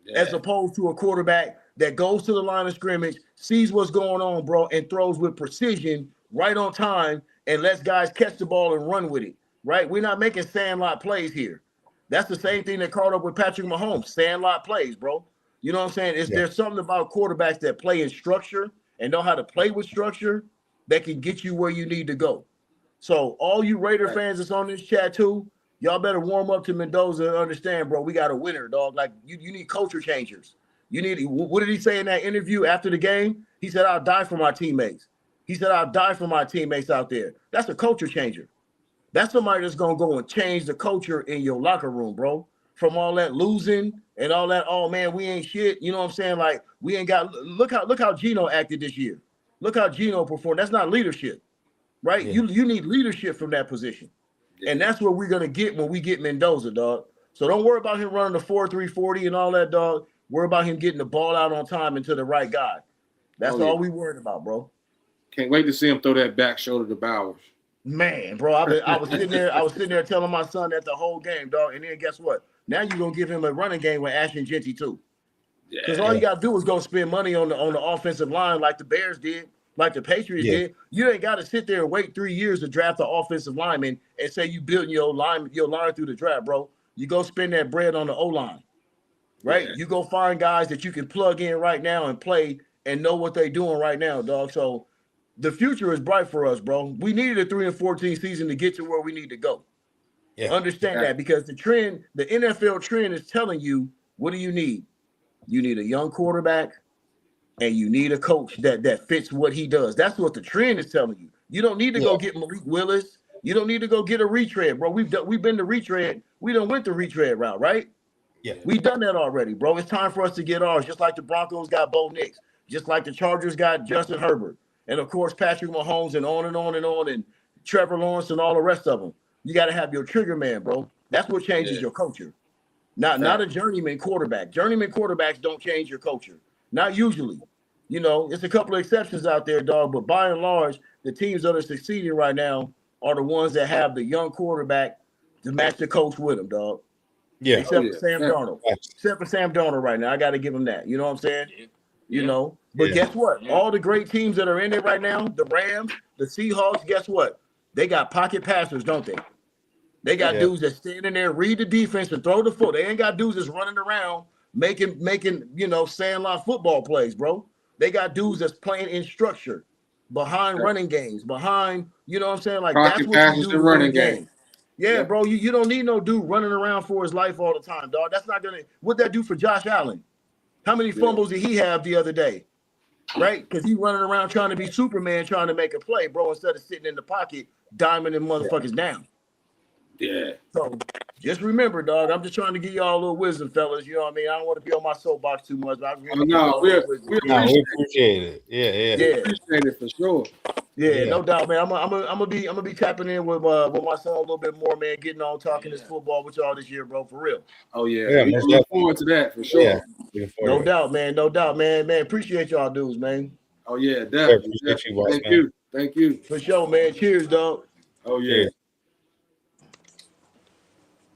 Yeah. As opposed to a quarterback that goes to the line of scrimmage, sees what's going on, bro, and throws with precision right on time and lets guys catch the ball and run with it, right? We're not making sandlot plays here. That's the same thing that caught up with Patrick Mahomes, sandlot plays, bro. You know what I'm saying? There's something about quarterbacks that play in structure and know how to play with structure that can get you where you need to go. So all you Raider fans that's on this chat too, y'all better warm up to Mendoza and understand, bro, we got a winner, dog. Like you need culture changers. What did he say in that interview after the game? He said, I'll die for my teammates. He said, I'll die for my teammates out there. That's a culture changer. That's somebody that's going to go and change the culture in your locker room, bro. From all that losing and all that, oh, man, we ain't shit. You know what I'm saying? Like, we ain't got – look how Geno acted this year. Look how Geno performed. That's not leadership, right? Yeah. You need leadership from that position. Yeah. And that's what we're going to get when we get Mendoza, dog. So don't worry about him running the 4.3 40 and all that, dog. Worry about him getting the ball out on time and to the right guy. That's all we worried about, bro. Can't wait to see him throw that back shoulder to Bowers. Man, bro, I was sitting there telling my son that the whole game, dog. And then guess what? Now you're gonna give him a running game with Ashton Jeanty too. Because all you gotta do is go spend money on the offensive line like the Bears did, like the Patriots did. You ain't got to sit there and wait 3 years to draft the offensive lineman and say you building your line through the draft, bro. You go spend that bread on the O-line, right? Yeah. You go find guys that you can plug in right now and play and know what they're doing right now, dog. So the future is bright for us, bro. We needed a 3-14 season to get to where we need to go. Yeah. Understand that, because the trend, the NFL trend is telling you, what do you need? You need a young quarterback, and you need a coach that fits what he does. That's what the trend is telling you. You don't need to go get Malik Willis. You don't need to go get a retread, bro. We've been the retread. We done went the retread route, right? Yeah. We've done that already, bro. It's time for us to get ours, just like the Broncos got Bo Nix, just like the Chargers got Justin Herbert, and of course Patrick Mahomes, and on and on and on, and Trevor Lawrence and all the rest of them. You got to have your trigger man, bro. That's what changes your culture. Not a journeyman quarterback. Journeyman quarterbacks don't change your culture. Not usually. You know, it's a couple of exceptions out there, dog, but by and large, the teams that are succeeding right now are the ones that have the young quarterback to match the coach with them, dog. Yeah. Except for Sam Darnold. Except for Sam Darnold right now. I got to give him that. You know what I'm saying? You know? But guess what? All the great teams that are in it right now, the Rams, the Seahawks, guess what? They got pocket passers, don't they? They got dudes that stand in there, read the defense, and throw the foot. They ain't got dudes that's running around making sandlot football plays, bro. They got dudes that's playing in structure, behind running games, behind, you know what I'm saying? Like, pocket that's what you do in running game. Yeah, bro, you don't need no dude running around for his life all the time, dog. That's not gonna. What'd that do for Josh Allen? How many fumbles did he have the other day? Right? Because he running around trying to be Superman, trying to make a play, bro, instead of sitting in the pocket, diming them motherfuckers down. Yeah. So just remember, dog, I'm just trying to give y'all a little wisdom, fellas. You know what I mean? I don't want to be on my soapbox too much, but I we appreciate it. We appreciate it for sure. Yeah, no doubt, man. I'm gonna be tapping in with my son a little bit more, man. Getting on talking this football with y'all this year, bro, for real. Oh yeah, we look forward to that for sure. Yeah. No doubt, man. Man, appreciate y'all dudes, man. Oh yeah, definitely. Thank you. For sure, man. Cheers, dog. Oh yeah.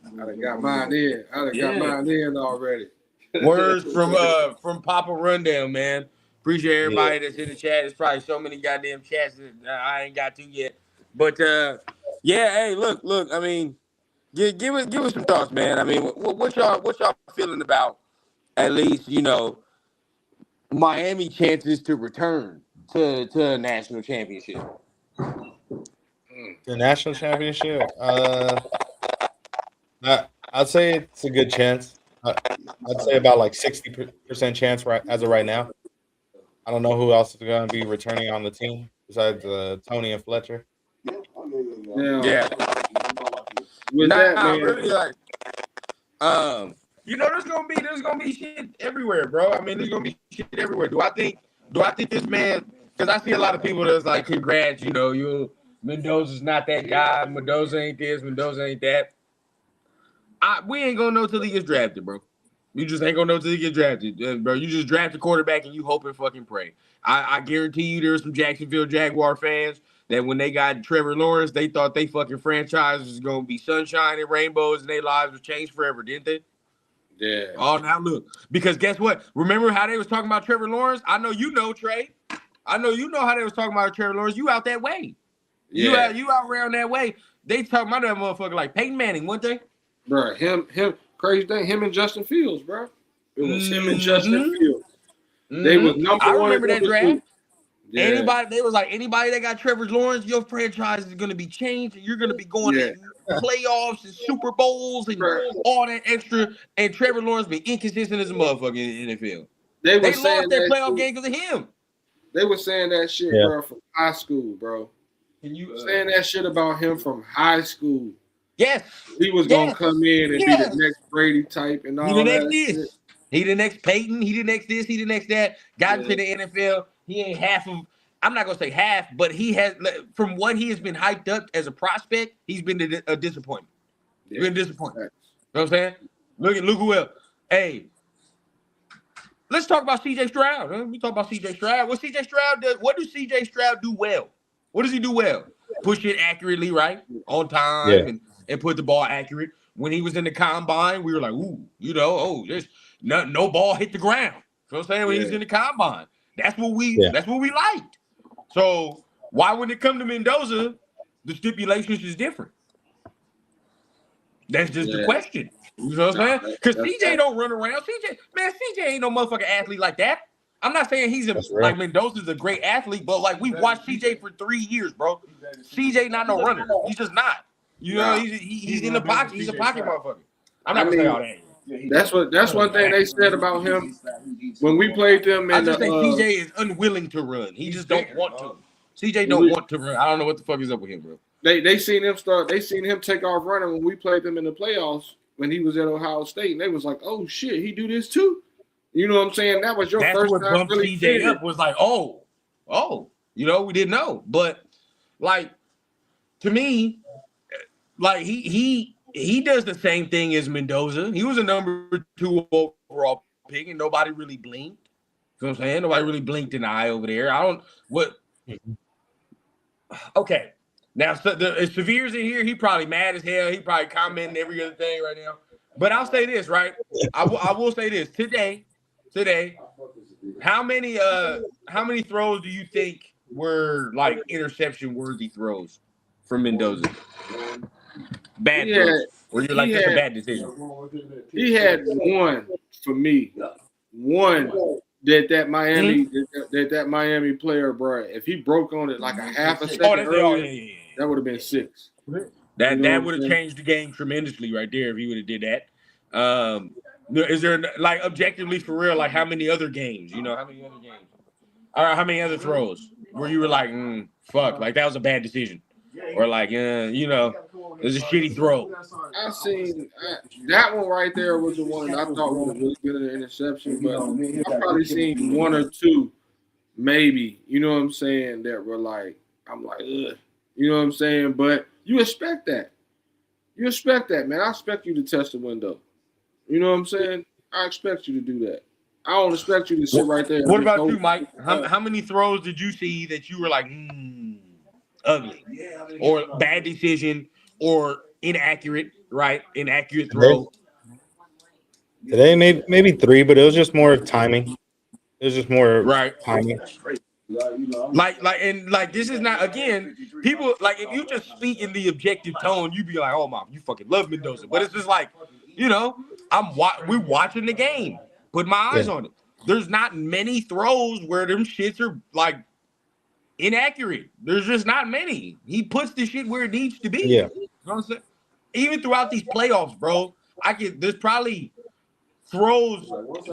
I done got mine in already. Words from Papa Rundown, man. Appreciate everybody that's in the chat. There's probably so many goddamn chats that I ain't got to yet. But hey, look. I mean, give us some thoughts, man. I mean, what y'all feeling about, at least, Miami chances to return to a national championship? The national championship. I'd say it's a good chance. I'd say about like 60% chance as of right now. I don't know who else is going to be returning on the team besides Tony and Fletcher. Yeah. With that, man. Really, like, there's gonna be shit everywhere, bro. I mean, there's gonna be shit everywhere. Do I think this man? Because I see a lot of people that's like, congrats, Mendoza's not that guy. Mendoza ain't this. Mendoza ain't that. We ain't gonna know till he gets drafted, bro. You just ain't gonna know till he gets drafted, bro. You just draft a quarterback and you hope and fucking pray. I guarantee you there's some Jacksonville Jaguar fans that when they got Trevor Lawrence, they thought they fucking franchise was gonna be sunshine and rainbows and their lives would change forever, didn't they? Yeah. Oh, now look. Because guess what? Remember how they was talking about Trevor Lawrence? I know you know, Trey. I know you know how they was talking about Trevor Lawrence. You out that way. Yeah. You out around that way. They talking about that motherfucker like Peyton Manning, weren't they? Bro, him, crazy thing, him and Justin Fields, bro. It was him and Justin Fields. They was number one. I remember that draft. Yeah. Anybody that got Trevor Lawrence, your franchise is going to be changed, and you're going to be going to playoffs and Super Bowls and all that extra. And Trevor Lawrence been inconsistent as a motherfucker in the NFL. They lost their playoff game because of him. They were saying that shit, bro, from high school, bro. Can you saying that shit about him from high school? Yes, he was gonna come in and be the next Brady type and all that. He the next Peyton. He the next this. He the next that. Got into the NFL. He ain't half of. I'm not gonna say half, but he has. From what he has been hyped up as a prospect, he's been a disappointment. He's been disappointed. You know what I'm saying? Look who else. Hey, let's talk about C.J. Stroud. We talk about C.J. Stroud. What C.J. Stroud does? What does C.J. Stroud do well? What does he do well? Push it accurately, right? On time and put the ball accurate. When he was in the combine, we were like, ooh, there's no ball hit the ground. You know what I'm saying? When he was in the combine. That's what we liked. So why when it come to Mendoza, the stipulations is different? That's just the question. You know what I'm saying? Because CJ don't run around. CJ ain't no motherfucking athlete like that. I'm not saying he's like Mendoza's a great athlete, but like we watched CJ for 3 years, bro. CJ not no runner. He's just not. You know, he's in the pocket. He's a pocket motherfucker. I'm not gonna say all that. That's one thing they said about him when we played them. I just think CJ is unwilling to run. He just don't want to. CJ don't want to run. I don't know what the fuck is up with him, bro. They seen him start. They seen him take off running when we played them in the playoffs when he was at Ohio State, and they was like, "Oh shit, he do this too." You know what I'm saying? That was your first what time bumped really CJ up. Was like, oh, you know, we didn't know, but like to me, like he does the same thing as Mendoza. He was a number 2 overall pick, and nobody really blinked. You know what I'm saying? Nobody really blinked an eye over there. Okay. Now, if Severe's in here, he probably mad as hell. He probably commenting every other thing right now. But I'll say this, right? I will say this. Today, how many throws do you think were like interception-worthy throws from Mendoza? Bad throws. Or you're like, that's a bad decision. He had one for me. One that Miami player, bro. If he broke on it like a half a second earlier, that would have been 6. That would have changed the game tremendously right there if he would have did that. Is there like objectively for real, like how many other games? You know, how many other games? Or how many other throws where you were like, fuck, like that was a bad decision, or like, you know, it's a shitty throw. I seen that one right there was the one I thought was really good at an interception, but I've probably seen 1 or 2, maybe. You know what I'm saying? That were like, I'm like, ugh. You know what I'm saying? But you expect that. You expect that, man. I expect you to test the window. You know what I'm saying? I expect you to do that. I don't expect you to sit right there. What about you, Mike? How many throws did you see that you were like, ugly, or bad decision, or inaccurate, right? Inaccurate throw. Today, maybe 3, but it was just more timing. It was just more timing. Like this is not, again, people like if you just speak in the objective tone, you be like, oh my, you fucking love Mendoza. But it's just like, you know, we're watching the game, put my eyes on it. There's not many throws where them shits are like inaccurate. There's just not many. He puts the shit where it needs to be. Yeah. You know what I'm saying? Even throughout these playoffs, bro, there's probably throws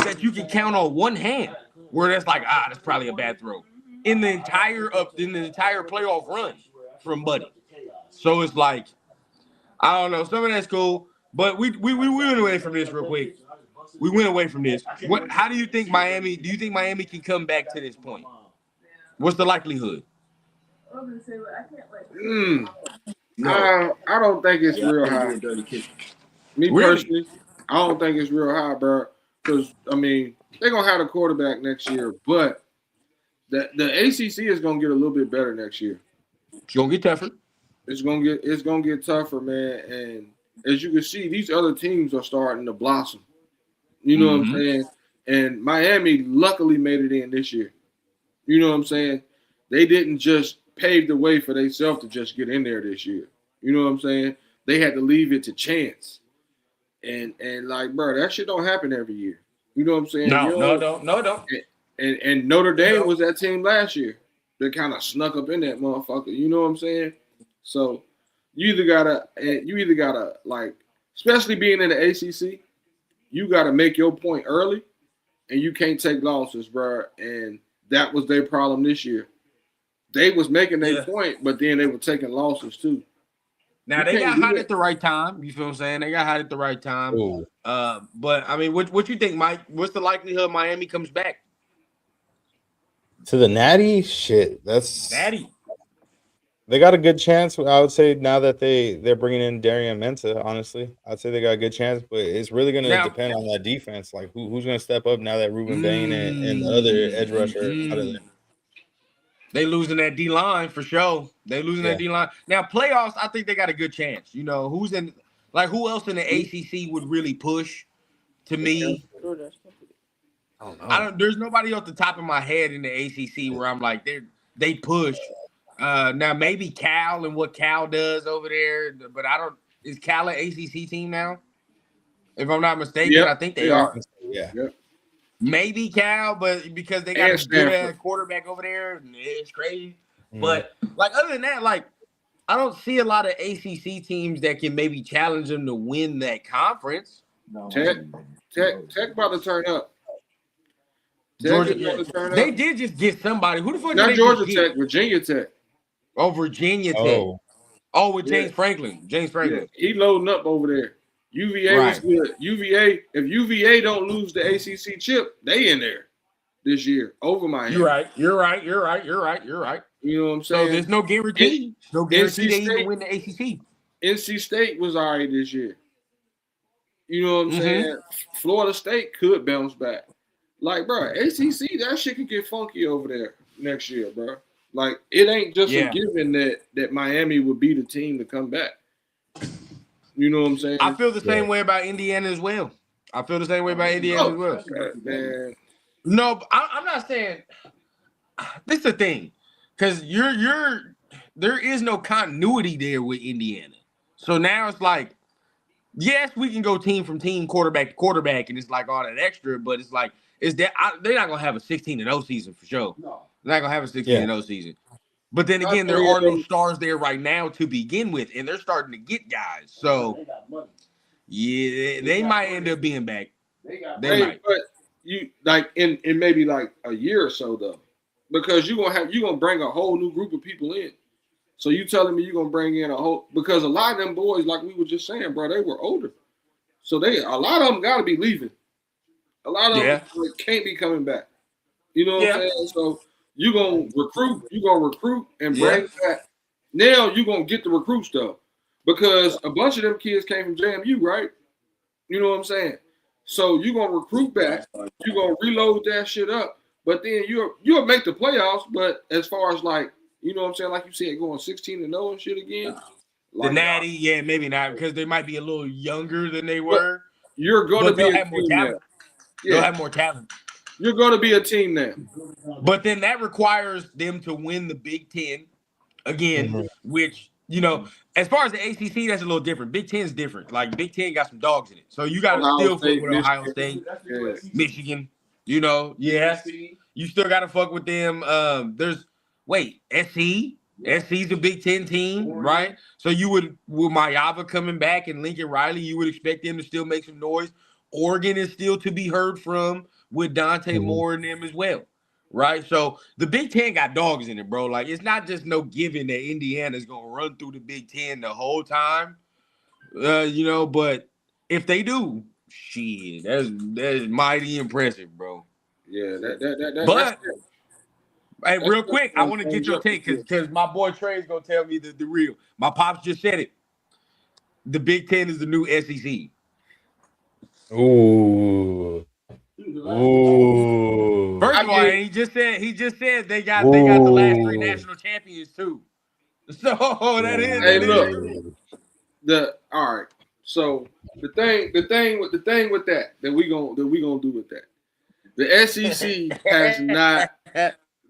that you can count on one hand where that's like, that's probably a bad throw in the entire playoff run from Buddy. So it's like, I don't know, some of that's cool, but we went away from this real quick. We went away from this. How do you think Miami? Do you think Miami can come back to this point? What's the likelihood? I don't think it's real high. Me personally, I don't think it's real high, bro. Because I mean, they're gonna have a quarterback next year, but the ACC is gonna get a little bit better next year. It's gonna get tougher. It's gonna get tougher, man. And as you can see, these other teams are starting to blossom. You know what I'm saying? And Miami luckily made it in this year. You know what I'm saying? They didn't just pave the way for themselves to just get in there this year. You know what I'm saying? They had to leave it to chance. And like, bro, that shit don't happen every year. You know what I'm saying? No, don't. And Notre Dame was that team last year. They kind of snuck up in that motherfucker. You know what I'm saying? So you either gotta like, especially being in the ACC, you gotta make your point early, and you can't take losses, bro. And that was their problem this year. They was making their point, but then they were taking losses too. Now they got hot at the right time. You feel what I'm saying? They got hot at the right time. But I mean, what you think, Mike? What's the likelihood Miami comes back to the Natty? Shit, that's Natty. They got a good chance. I would say now that they're bringing in Darian Mensah. Honestly, I'd say they got a good chance, but it's really going to depend on that defense. Like who's going to step up now that Ruben Bain and the other edge rusher out of there. They losing that D line for sure. They losing that D line. Now playoffs, I think they got a good chance. You know, who else in the ACC would really push? To me, there's nobody off the top of my head in the ACC where I'm like they push. Now maybe Cal and what Cal does over there, but is Cal an ACC team now? If I'm not mistaken, I think they are. Yeah. maybe Cal, but because they got And a good ass Stanford. quarterback over there, it's crazy. Mhm. But like other than that, like I don't see a lot of ACC teams that can maybe challenge them to win that conference. Tech about to turn up. Tech Georgia, is about to turn they up. did just get somebody. Who the fuck Not did they Georgia just get? Tech, Virginia Tech. Oh, Virginia Tech. Oh, Oh, with Yeah. James Franklin. James Yeah, Franklin. he loading up over there. UVA was Right. good. UVA, if UVA don't lose the ACC chip, they in there this year over Miami. You're right. You're right. You know what I'm So saying? there's no guarantee. No guarantee they even State- win the ACC. NC State was all right this year. You know what I'm Mhm. saying? Florida State could bounce back. Like, bro, ACC, that shit could get funky over there next year, bro. Like, it ain't just Yeah. a given that Miami would be the team to come back. You know what I'm saying? I feel the same way about Indiana as well. Man, No, but I'm not saying this is the thing, because there is no continuity there with Indiana. So now it's like, yes, we can go team from team, quarterback to quarterback, and it's like all that extra, but it's like they're not gonna have a 16-0 season for sure. no. They're not gonna have a 16-0 season. But then Not again, there are no 3-0. stars there right now to begin with, and they're starting to get guys. So yeah, they might end up being back. They might. But you like in maybe like a year or so though, because you're gonna bring a whole new group of people in. So you telling me you're gonna bring in because a lot of them boys, like we were just saying, bro, they were older, so a lot of them got to be leaving. A lot of them can't be coming back. You know what I'm saying? So you're gonna recruit and bring back. Now you're gonna get the recruit stuff because a bunch of them kids came from JMU, right? You know what I'm saying? So you're gonna recruit back, you're gonna reload that shit up, but then you'll make the playoffs. But as far as like, you know what I'm saying, like you said, going 16-0 and shit again. The Natty, maybe not, because they might be a little younger than they were. You're gonna be have more talent. Yeah. They'll have more talent. You're gonna be a team now. But then that requires them to win the Big Ten again, which, you know, as far as the ACC, that's a little different. Big Ten is different. Like, Big Ten got some dogs in it. So you got to still fuck with Ohio State, Michigan, you know. Yes. You still got to fuck with them. SC. SC's a Big Ten team, right? So you with Mayava coming back and Lincoln Riley, you would expect them to still make some noise. Oregon is still to be heard from with Dante Moore and them as well, right? So the Big Ten got dogs in it, bro. Like, it's not just no given that Indiana's going to run through the Big Ten the whole time, you know, but if they do, shit, that's mighty impressive, bro. Yeah, But hey, real quick, I want to get your take because my boy Trey's gonna tell me the real. My pops just said it. The Big Ten is the new SEC. Ooh. First of all, he just said they got the last 3 national champions too. So that is. Hey, look. All right. So the thing with that we gonna do with that. The SEC has not.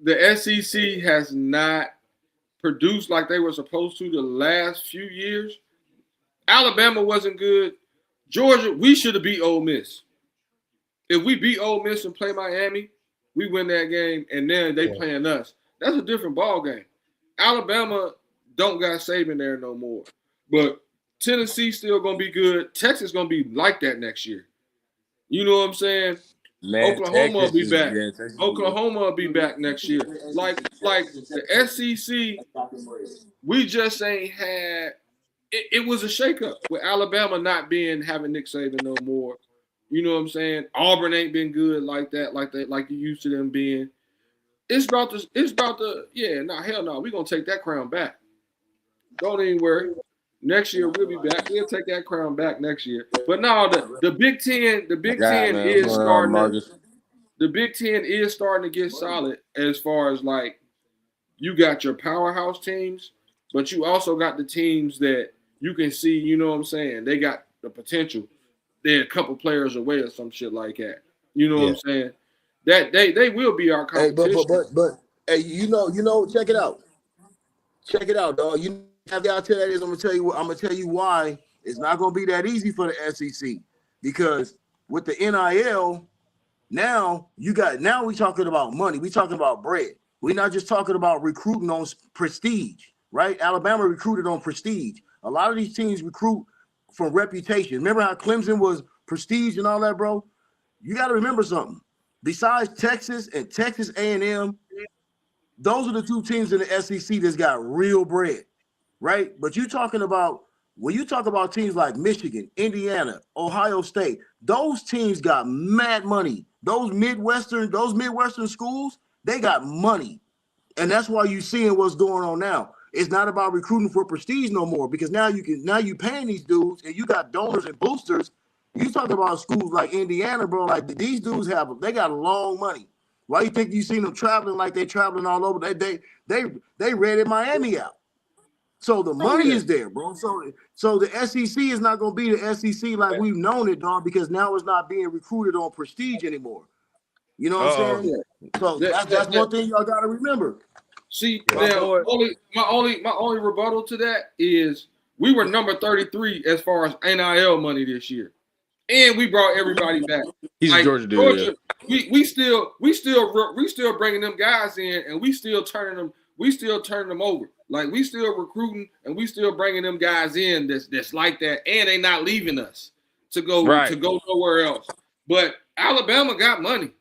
The SEC has not produced like they were supposed to the last few years. Alabama wasn't good. Georgia, we should have beat Ole Miss. If we beat Ole Miss and play Miami, we win that game, and then they playing us. That's a different ball game. Alabama don't got Saban there no more. But Tennessee still going to be good. Texas going to be like that next year. You know what I'm saying? Man, Oklahoma will be back. Oklahoma will be back next year. Like the SEC, we just ain't had. It was a shakeup with Alabama not having Nick Saban no more. You know what I'm saying? Auburn ain't been good like that, like you used to them being. Hell no. We're gonna take that crown back. Don't even worry. Next year we'll be back. We'll take that crown back next year. But no, the Big Ten, the Big Ten is starting to get solid as far as like you got your powerhouse teams, but you also got the teams that you can see, you know what I'm saying? They got the potential. They're a couple players away or some shit like that. You know what I'm saying? That they will be our competition. But hey, you know, check it out. Check it out, dog. You have the idea that is I'm gonna tell you why it's not gonna be that easy for the SEC. Because with the NIL, Now we talking about money. We talking about bread. We're not just talking about recruiting on prestige, right? Alabama recruited on prestige. A lot of these teams recruit for reputation. Remember how Clemson was prestige and all that, bro? You got to remember something. Besides Texas and Texas A&M, those are the two teams in the SEC that's got real bread, right? But when you talk about teams like Michigan, Indiana, Ohio State, those teams got mad money. Those Midwestern schools, they got money. And that's why you're seeing what's going on now. It's not about recruiting for prestige no more, because now you paying these dudes and you got donors and boosters. You talk about schools like Indiana, bro. Like these dudes they got long money. Why you think you seen them traveling like they traveling all over? They rented Miami out. So the money is there, bro. So the SEC is not gonna be the SEC like we've known it, dog, because now it's not being recruited on prestige anymore. You know what I'm saying? So that's one thing y'all gotta remember. See, now, my only rebuttal to that is we were number 33 as far as NIL money this year, and we brought everybody back. He's a Georgia dude. We still bringing them guys in, and we still turning them over. Like we still recruiting, and we still bringing them guys in that's like that, and they not leaving us to go nowhere else. But Alabama got money,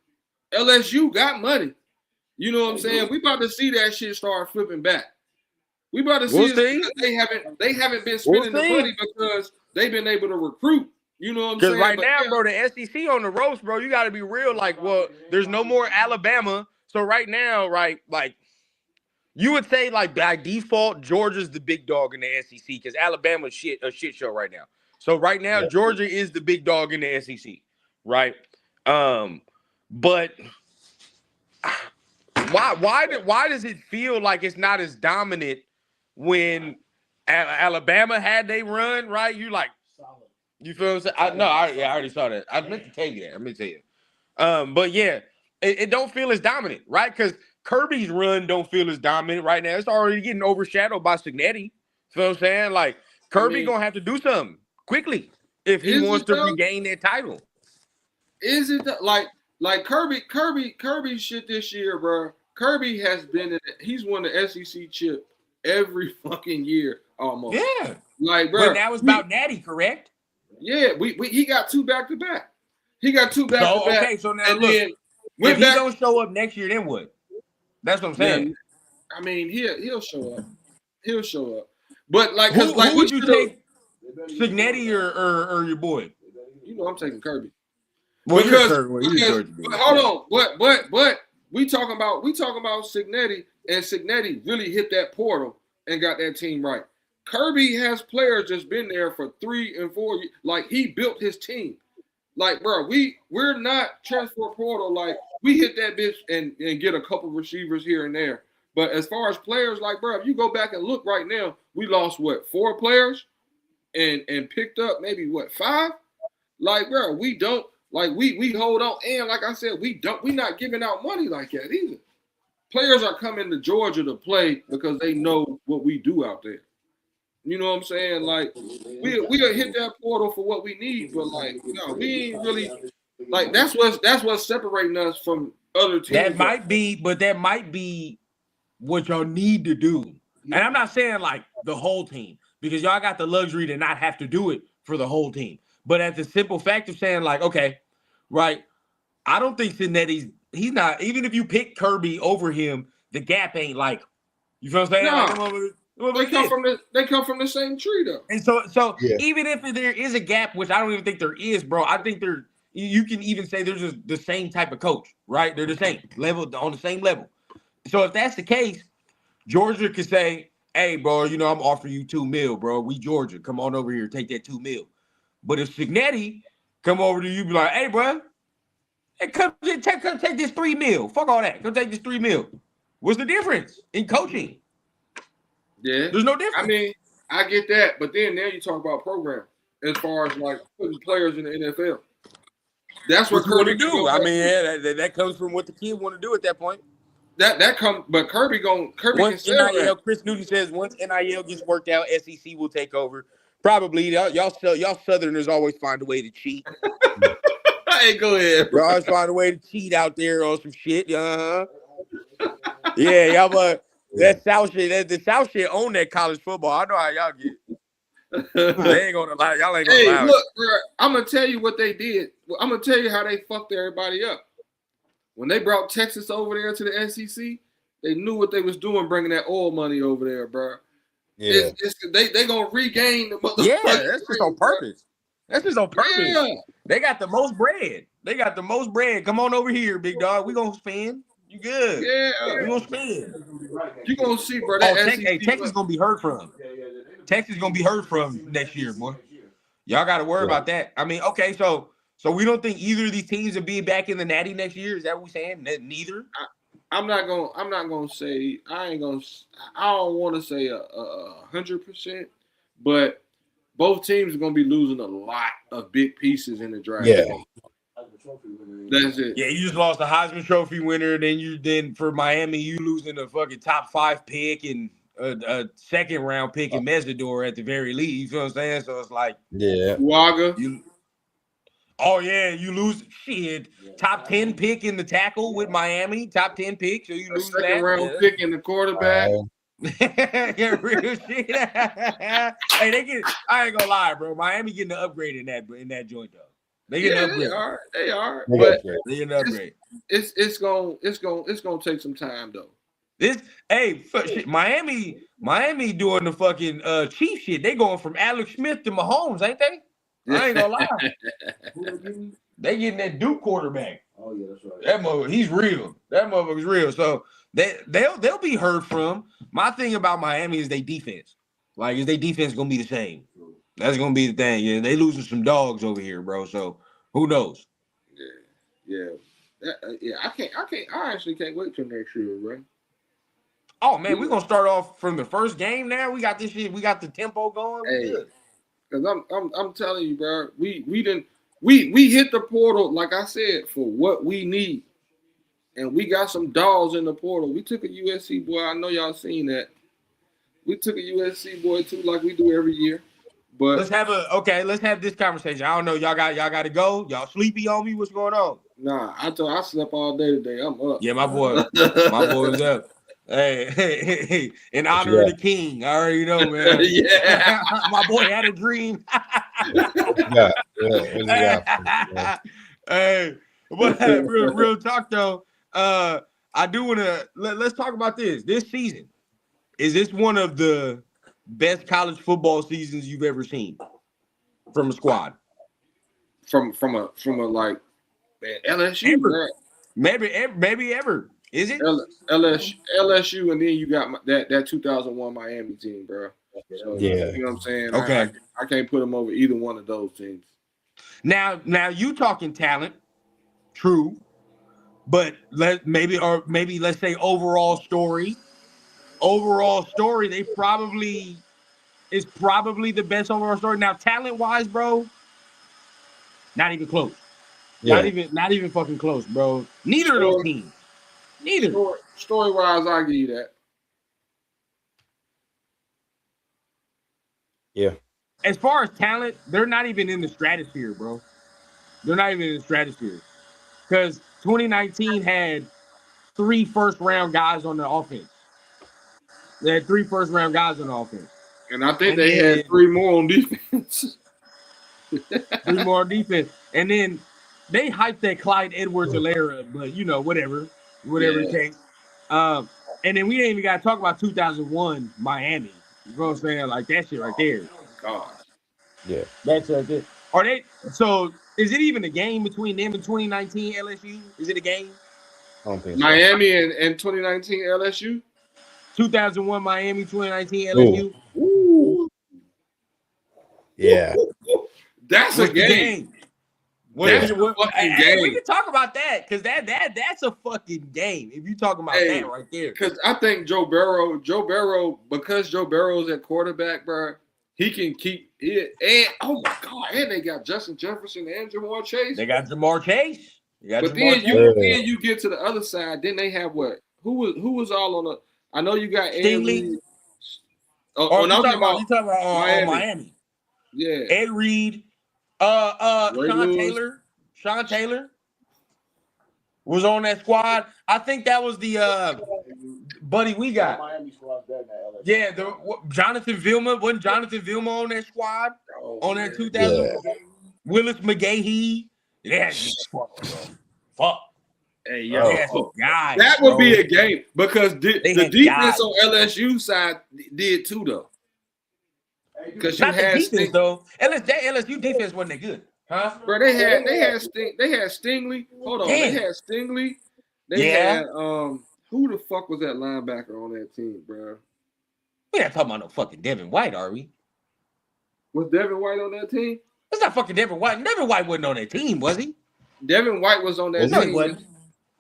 LSU got money. You know what I'm saying? We about to see that shit start flipping back. We about to see they haven't been spending the money because they've been able to recruit. You know what I'm saying? Because right now, bro, the SEC on the ropes, bro, you got to be real. Like, well, there's no more Alabama. So right now, right, like, you would say, like, by default, Georgia's the big dog in the SEC because Alabama's a shit show right now. So right now, Georgia is the big dog in the SEC, right? But why does it feel like it's not as dominant when Alabama had they run, right? You like, you feel what I'm saying? I already saw that. I meant to tell you that. I meant to tell you. But yeah, it don't feel as dominant, right? Because Kirby's run don't feel as dominant right now. It's already getting overshadowed by Cignetti. Feel what I'm saying? Like Kirby gonna have to do something quickly if he wants to regain that title. Is it like Kirby shit this year, bro? Kirby has been he's won the SEC chip every fucking year almost. Yeah. Like, bro. But that was about Natty, correct? Yeah, he got two back to back. He got two back to back. Okay, so now look, if he don't show up next year, then what? That's what I'm saying. Yeah, I mean, he'll show up. He'll show up. But like, who would you take, Cignetti or your boy? You know, I'm taking Kirby. Well, because hold on, but we talking about Cignetti, and Cignetti really hit that portal and got that team right. Kirby has players that's been there for 3 and 4 years. Like he built his team. Like, bro, we're not transfer portal. Like we hit that bitch and get a couple receivers here and there. But as far as players, like, bro, if you go back and look right now, we lost 4 players and picked up maybe 5. Like, bro, we don't. Like we hold on, and like I said, we not giving out money like that either. Players are coming to Georgia to play because they know what we do out there. You know what I'm saying? Like we'll hit that portal for what we need, but like we ain't really like that's what's separating us from other teams. That might be what y'all need to do. And I'm not saying like the whole team, because y'all got the luxury to not have to do it for the whole team. But at the simple fact of saying, like, okay, right, I don't think Cignetti's he's not, even if you pick Kirby over him, the gap ain't like, you feel what I'm saying? No, like, they come from the same tree though. And so even if there is a gap, which I don't even think there is, bro, I think you can even say there's just the same type of coach, right? They're the same level, on the same level. So if that's the case, Georgia could say, hey, bro, I'm offering you $2 million, bro. We Georgia. Come on over here, take that $2 million. But if Cignetti come over to you, be like, hey, bro, hey, come take this $3 million. Fuck all that. Come take this $3 million. What's the difference in coaching? Yeah. There's no difference. I mean, I get that. But then now you talk about program as far as like putting players in the NFL. That's what Kirby do. I mean, that comes from what the kid want to do at that point. But Kirby once NIL, Chris Newton says once NIL gets worked out, SEC will take over. Probably y'all Southerners always find a way to cheat. Hey, go ahead. Y'all always find a way to cheat out there on some shit. Yeah, y'all. But that South shit, the South shit own that college football. I know how y'all get. They ain't gonna lie. Y'all ain't gonna Hey, allow look, bro, I'm gonna tell you what they did. I'm gonna tell you how they fucked everybody up. When they brought Texas over there to the SEC, they knew what they was doing, bringing that oil money over there, bro. Yeah. They gonna regain the motherfucking. Yeah, that's just on purpose. That's just on purpose. Yeah. They got the most bread. Come on over here, big dog. We gonna spend. You good? Yeah. We gonna spend. You gonna see, bro. Oh, That Texas gonna be heard from. Texas gonna be heard from next year, boy. Y'all got to worry about that. I mean, okay, so we don't think either of these teams will be back in the Natty next year. Is that what we're saying? Neither. I'm not gonna say. I don't want to say 100%, but both teams are gonna be losing a lot of big pieces in the draft. Yeah. That's it. Yeah, you just lost a Heisman Trophy winner. Then for Miami, you losing a fucking top 5 pick and a second round pick in Mesidor at the very least. You feel what I'm saying? So it's like, Yeah. Waga. you lose shit. Top 10 pick in the tackle with Miami. Top 10 pick. So you A lose second that. round pick in the quarterback. Yeah, real shit. Hey, I ain't gonna lie, bro. Miami getting an upgrade in that joint though. They getting an upgrade. They are. They But They getting an upgrade. it's gonna take some time though. Miami doing the fucking Chief shit. They going from Alex Smith to Mahomes, ain't they? I ain't gonna lie. They getting that Duke quarterback. Oh yeah, that's right. That mother, he's real. That motherfucker's real. So they'll be heard from. My thing about Miami is they defense. Like, is their defense gonna be the same? That's gonna be the thing. Yeah, they losing some dogs over here, bro. So who knows? Yeah. I actually can't wait till next year, bro. Oh man, we're gonna start off from the first game now. We got this shit, we got the tempo going. We good. Because I'm telling you, bro, we hit the portal, like I said, for what we need. And we got some dogs in the portal. We took a USC boy. I know y'all seen that. We took a USC boy too, like we do every year. But let's have this conversation. I don't know. Y'all got to go. Y'all sleepy on me? What's going on? Nah, I slept all day today. I'm up. Yeah, my boy was up. Hey, in honor of the king. I already know, man. Yeah. My boy had a dream. Hey, but real talk though. I do want to let's talk about this. This season, is this one of the best college football seasons you've ever seen from a squad? From a like, man, LSU, bro. Maybe ever. Is it? LSU, and then you got that 2001 Miami team, bro. So, Yeah. You know what I'm saying? Okay. I can't put them over either one of those teams. Now you talking talent, true, but let's say overall story. Overall story, it's probably the best overall story. Now, talent wise, bro, not even close. Yeah. Not even fucking close, bro. Neither of those teams. Neither. Story wise, I'll give you that. Yeah. As far as talent, they're not even in the stratosphere, bro. They're not even in the stratosphere. Because 2019 had 3 first-round guys on the offense. They had 3 first-round guys on the offense. And I think they had 3 more on defense. 3 more on defense. And then they hyped that Clyde Edwards-Helaire, but, you know, whatever it takes. And then we ain't even got to talk about 2001 Miami. You know what I'm saying? Like, that shit right there. God. Yeah. That's right there. So is it even a game between them and 2019 LSU? Is it a game? I don't think so. Miami and 2019 LSU? 2001 Miami, 2019 LSU. Ooh. Yeah. That's a game. That's a fucking game. We can talk about that because that's a fucking game. If you talking about that right there. Because I think Joe Burrow, because Joe Burrow's at quarterback, bro, he can keep it. And oh my God, and they got Justin Jefferson and Ja'Marr Chase. They got Ja'Marr Chase. Then you get to the other side. Then they have what? Who was all on the? I know you got Stingley. you talking about Miami. Yeah. Ed Reed. Ray Sean Lewis. Taylor. Sean Taylor was on that squad. I think that was the buddy we got. Miami squad's better than LSU. Yeah, Jonathan Vilma. Wasn't Jonathan Vilma on that squad? On that 2000? Willis McGahee. Yeah. Fuck. Hey, Yo, yo, guys, that would be a game because the had defense guys. on LSU side did too, though. Because you Not the had defense though. LSU defense wasn't that good, huh? bro. They had Stingley. Hold on, they had Stingley. They had who the fuck was that linebacker on that team, bro? We not talking about no fucking Devin White, are we? Was Devin White on that team? That's not fucking Devin White. Devin White wasn't on that team, was he? Devin White was on that No, he team. wasn't.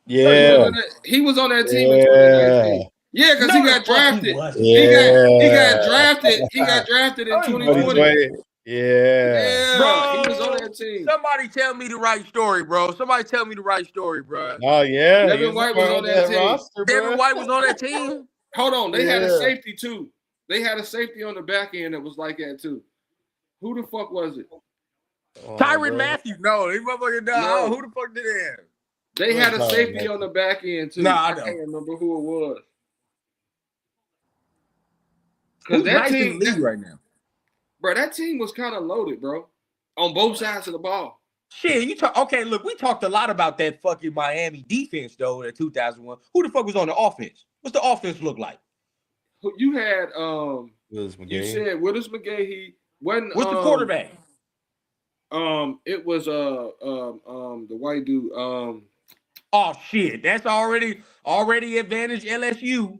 Yeah. He was on that team in 2019. Yeah, because he got drafted. He got drafted. He got drafted in 2020. Yeah. Bro, he was on that team. Somebody tell me the right story, bro. Somebody tell me the right story, bro. Oh yeah. Devin White was on that team. roster, Devin White was on that team. Hold on, they had a safety too. They had a safety on the back end that was like that too. Who the fuck was it? Tyrann Matthew. No, he motherfucking died. No. Who the fuck did that? They had a safety on the back end too. Nah, I I know. can't remember who it was. Who's Because that nice in team, the league right now? bro, that team was kind of loaded, bro, on both sides of the ball. Shit, you talk. Okay, look, we talked a lot about that fucking Miami defense though in 2001. Who the fuck was on the offense? What's the offense look like? You had Willis you McGahee. said Willis McGahee. Wasn't What's the quarterback? It was the white dude. Oh shit, that's already advantage LSU.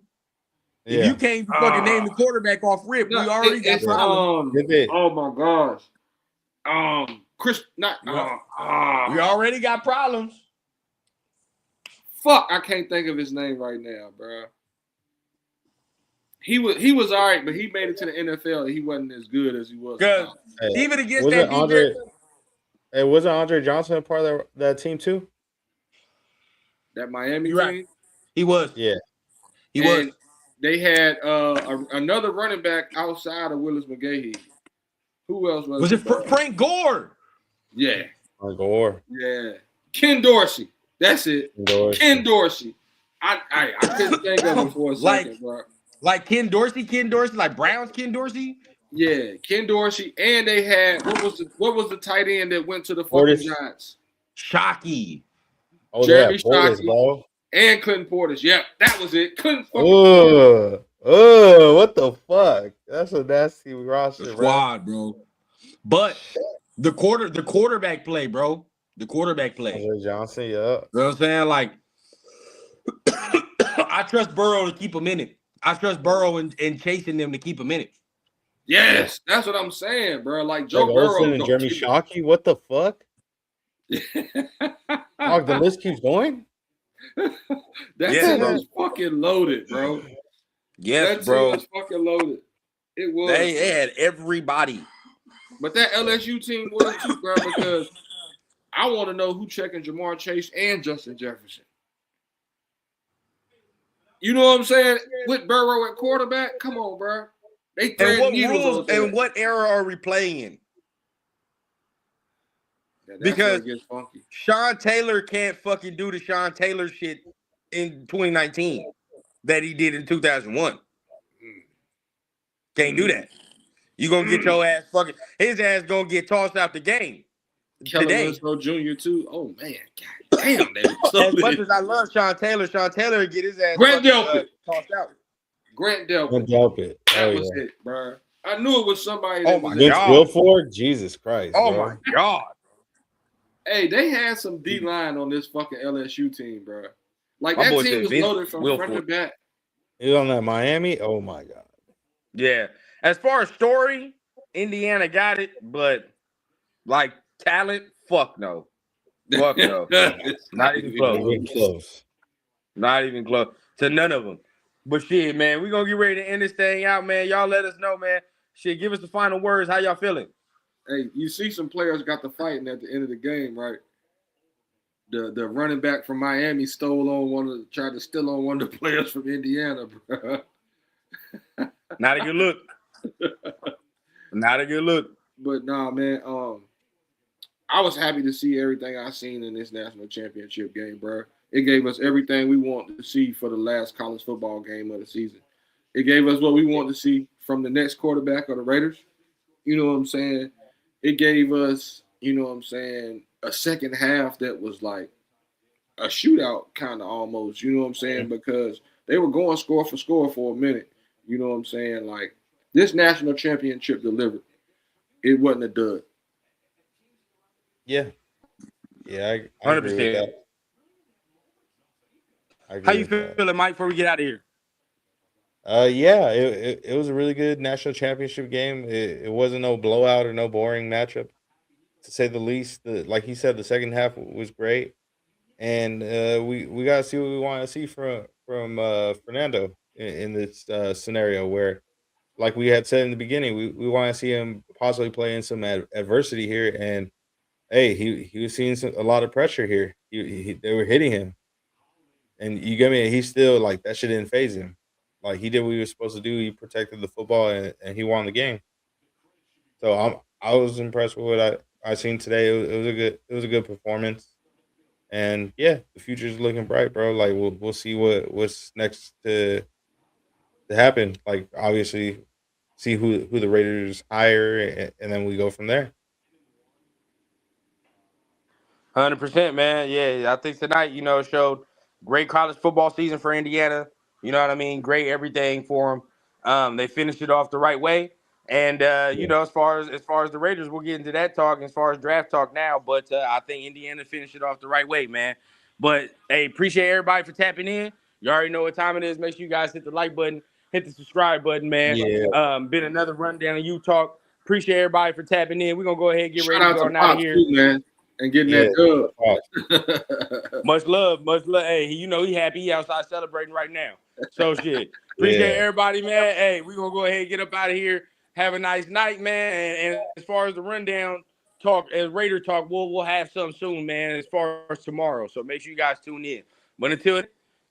If Yeah. you can't fucking name the quarterback off rip, we already got it's, problems. oh my gosh. Chris, not We already got problems. fuck, I can't think of his name right now, bro. He was all right, but he made it to the NFL. He wasn't as good as he was. Good. Hey, Even against wasn't that Andre? defense. Hey, wasn't Andre Johnson a part of that team too? That Miami You're team. right. He was. Yeah. He was. And they had another running back outside of Willis McGahee. Who else was Was it bro? Frank Gore? Yeah. Gore. Yeah. Ken Dorsey. That's it. Ken Dorsey. I couldn't think of him for a second, bro. Like Ken Dorsey, like Browns Ken Dorsey? Yeah, Ken Dorsey. And they had what was the tight end that went to the fucking Giants? Shockey. Oh, Jeremy yeah, Portis, Shockey. bro. And Clinton Portis. Yep, that was it. Clinton fucking What the fuck? That's a nasty roster, bro. Squad, bro. But the quarterback play, bro. The quarterback play. Andre Johnson, yeah. You know what I'm saying? Like, I trust Burrow to keep him in it. I trust Burrow in chasing them to keep him in it. Yes, that's what I'm saying, bro. Like Joe Like Burrow Olsen and Jeremy Shockey, what the fuck? Dog, the list keeps going. That team was fucking loaded, bro. Yes, that bro. team was fucking loaded. It was. They had everybody. But that LSU team was too, bro, because I want to know who checking Jamar Chase and Justin Jefferson. You know what I'm saying? With Burrow at quarterback, come on, bro. They And what needles rules on that. and what era are we playing in? Yeah, that's because where it gets funky. Sean Taylor can't fucking do the Sean Taylor shit in 2019 that he did in 2001. Can't do that. You gonna get your ass fucking. His ass gonna get tossed out the game Kellen today. Winslow Jr. too. Oh man, god damn, they were As much as I love Sean Taylor would get his ass Grant fucking, Delpit. tossed out. Grant Delpit. That That was it, bro. I knew it was somebody. Oh That my was Vince God. Wilfork, Jesus Christ. Oh bro. my God. Hey, they had some D line on this fucking LSU team, bro. Like My that boy team said was Vince loaded from front to Wilfork. back. He on that Miami? Oh my God. Yeah. As far as story, Indiana got it, but like talent, fuck no. Fuck no. Not even close. Not even close. Not even close to none of them. But shit, man, we gonna get ready to end this thing out, man. Y'all let us know, man. Shit, give us the final words. How y'all feeling? Hey, you see some players got the fighting at the end of the game, right? The running back from Miami tried to steal on one of the players from Indiana, bro. Not a good look. Not a good look. But nah, man. I was happy to see everything I seen in this national championship game, bro. It gave us everything we wanted to see for the last college football game of the season. It gave us what we wanted to see from the next quarterback of the Raiders. You know what I'm saying? It gave us, you know what I'm saying, a second half that was like a shootout kind of almost, you know what I'm saying? Because they were going score for a minute. You know what I'm saying? Like, this national championship delivered. It wasn't a dud. Yeah. Yeah, I agree with 100%. that. I How agree you with that. feeling, Mike, before we get out of here? Yeah, it was a really good national championship game. It wasn't no blowout or no boring matchup, to say the least. Like he said, the second half was great, and we got to see what we want to see from Fernando in this scenario where, like we had said in the beginning, we want to see him possibly play in some adversity here. And hey, he was seeing a lot of pressure here. They were hitting him, and you get me. He still like that shit didn't phase him. Like he did what he was supposed to do. He protected the football and he won the game. So I was impressed with what I seen today. It was a good performance. And yeah, the future's looking bright, bro. Like we'll see what's next to happen. Like obviously see who the Raiders hire and then we go from there. 100%, man. Yeah, I think tonight, showed great college football season for Indiana. You know what I mean? Great everything for them. They finished it off the right way. And as far as the Raiders, we'll get into that talk as far as draft talk now. But I think Indiana finished it off the right way, man. But hey, appreciate everybody for tapping in. You already know what time it is. Make sure you guys hit the like button, hit the subscribe button, man. Yeah. Been another rundown of U Talk. Appreciate everybody for tapping in. We're gonna go ahead and get Shout ready to out go to on out of Pops here. too, man, and getting that dub. Much love, much love. Hey, he happy. He outside celebrating right now. So shit. Appreciate everybody, man. Hey, we gonna go ahead and get up out of here. Have a nice night, man. And as far as the rundown talk, as Raider talk, we'll have something soon, man. As far as tomorrow, so make sure you guys tune in. But until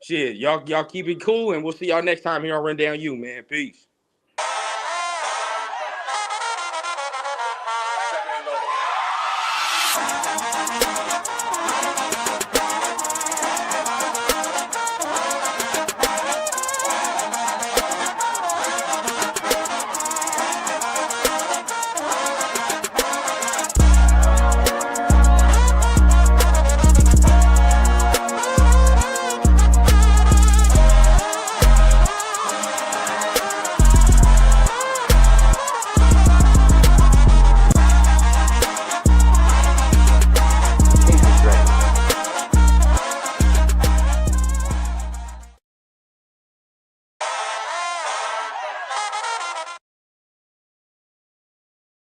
shit, y'all keep it cool, and we'll see y'all next time here on Rundown U, man. Peace.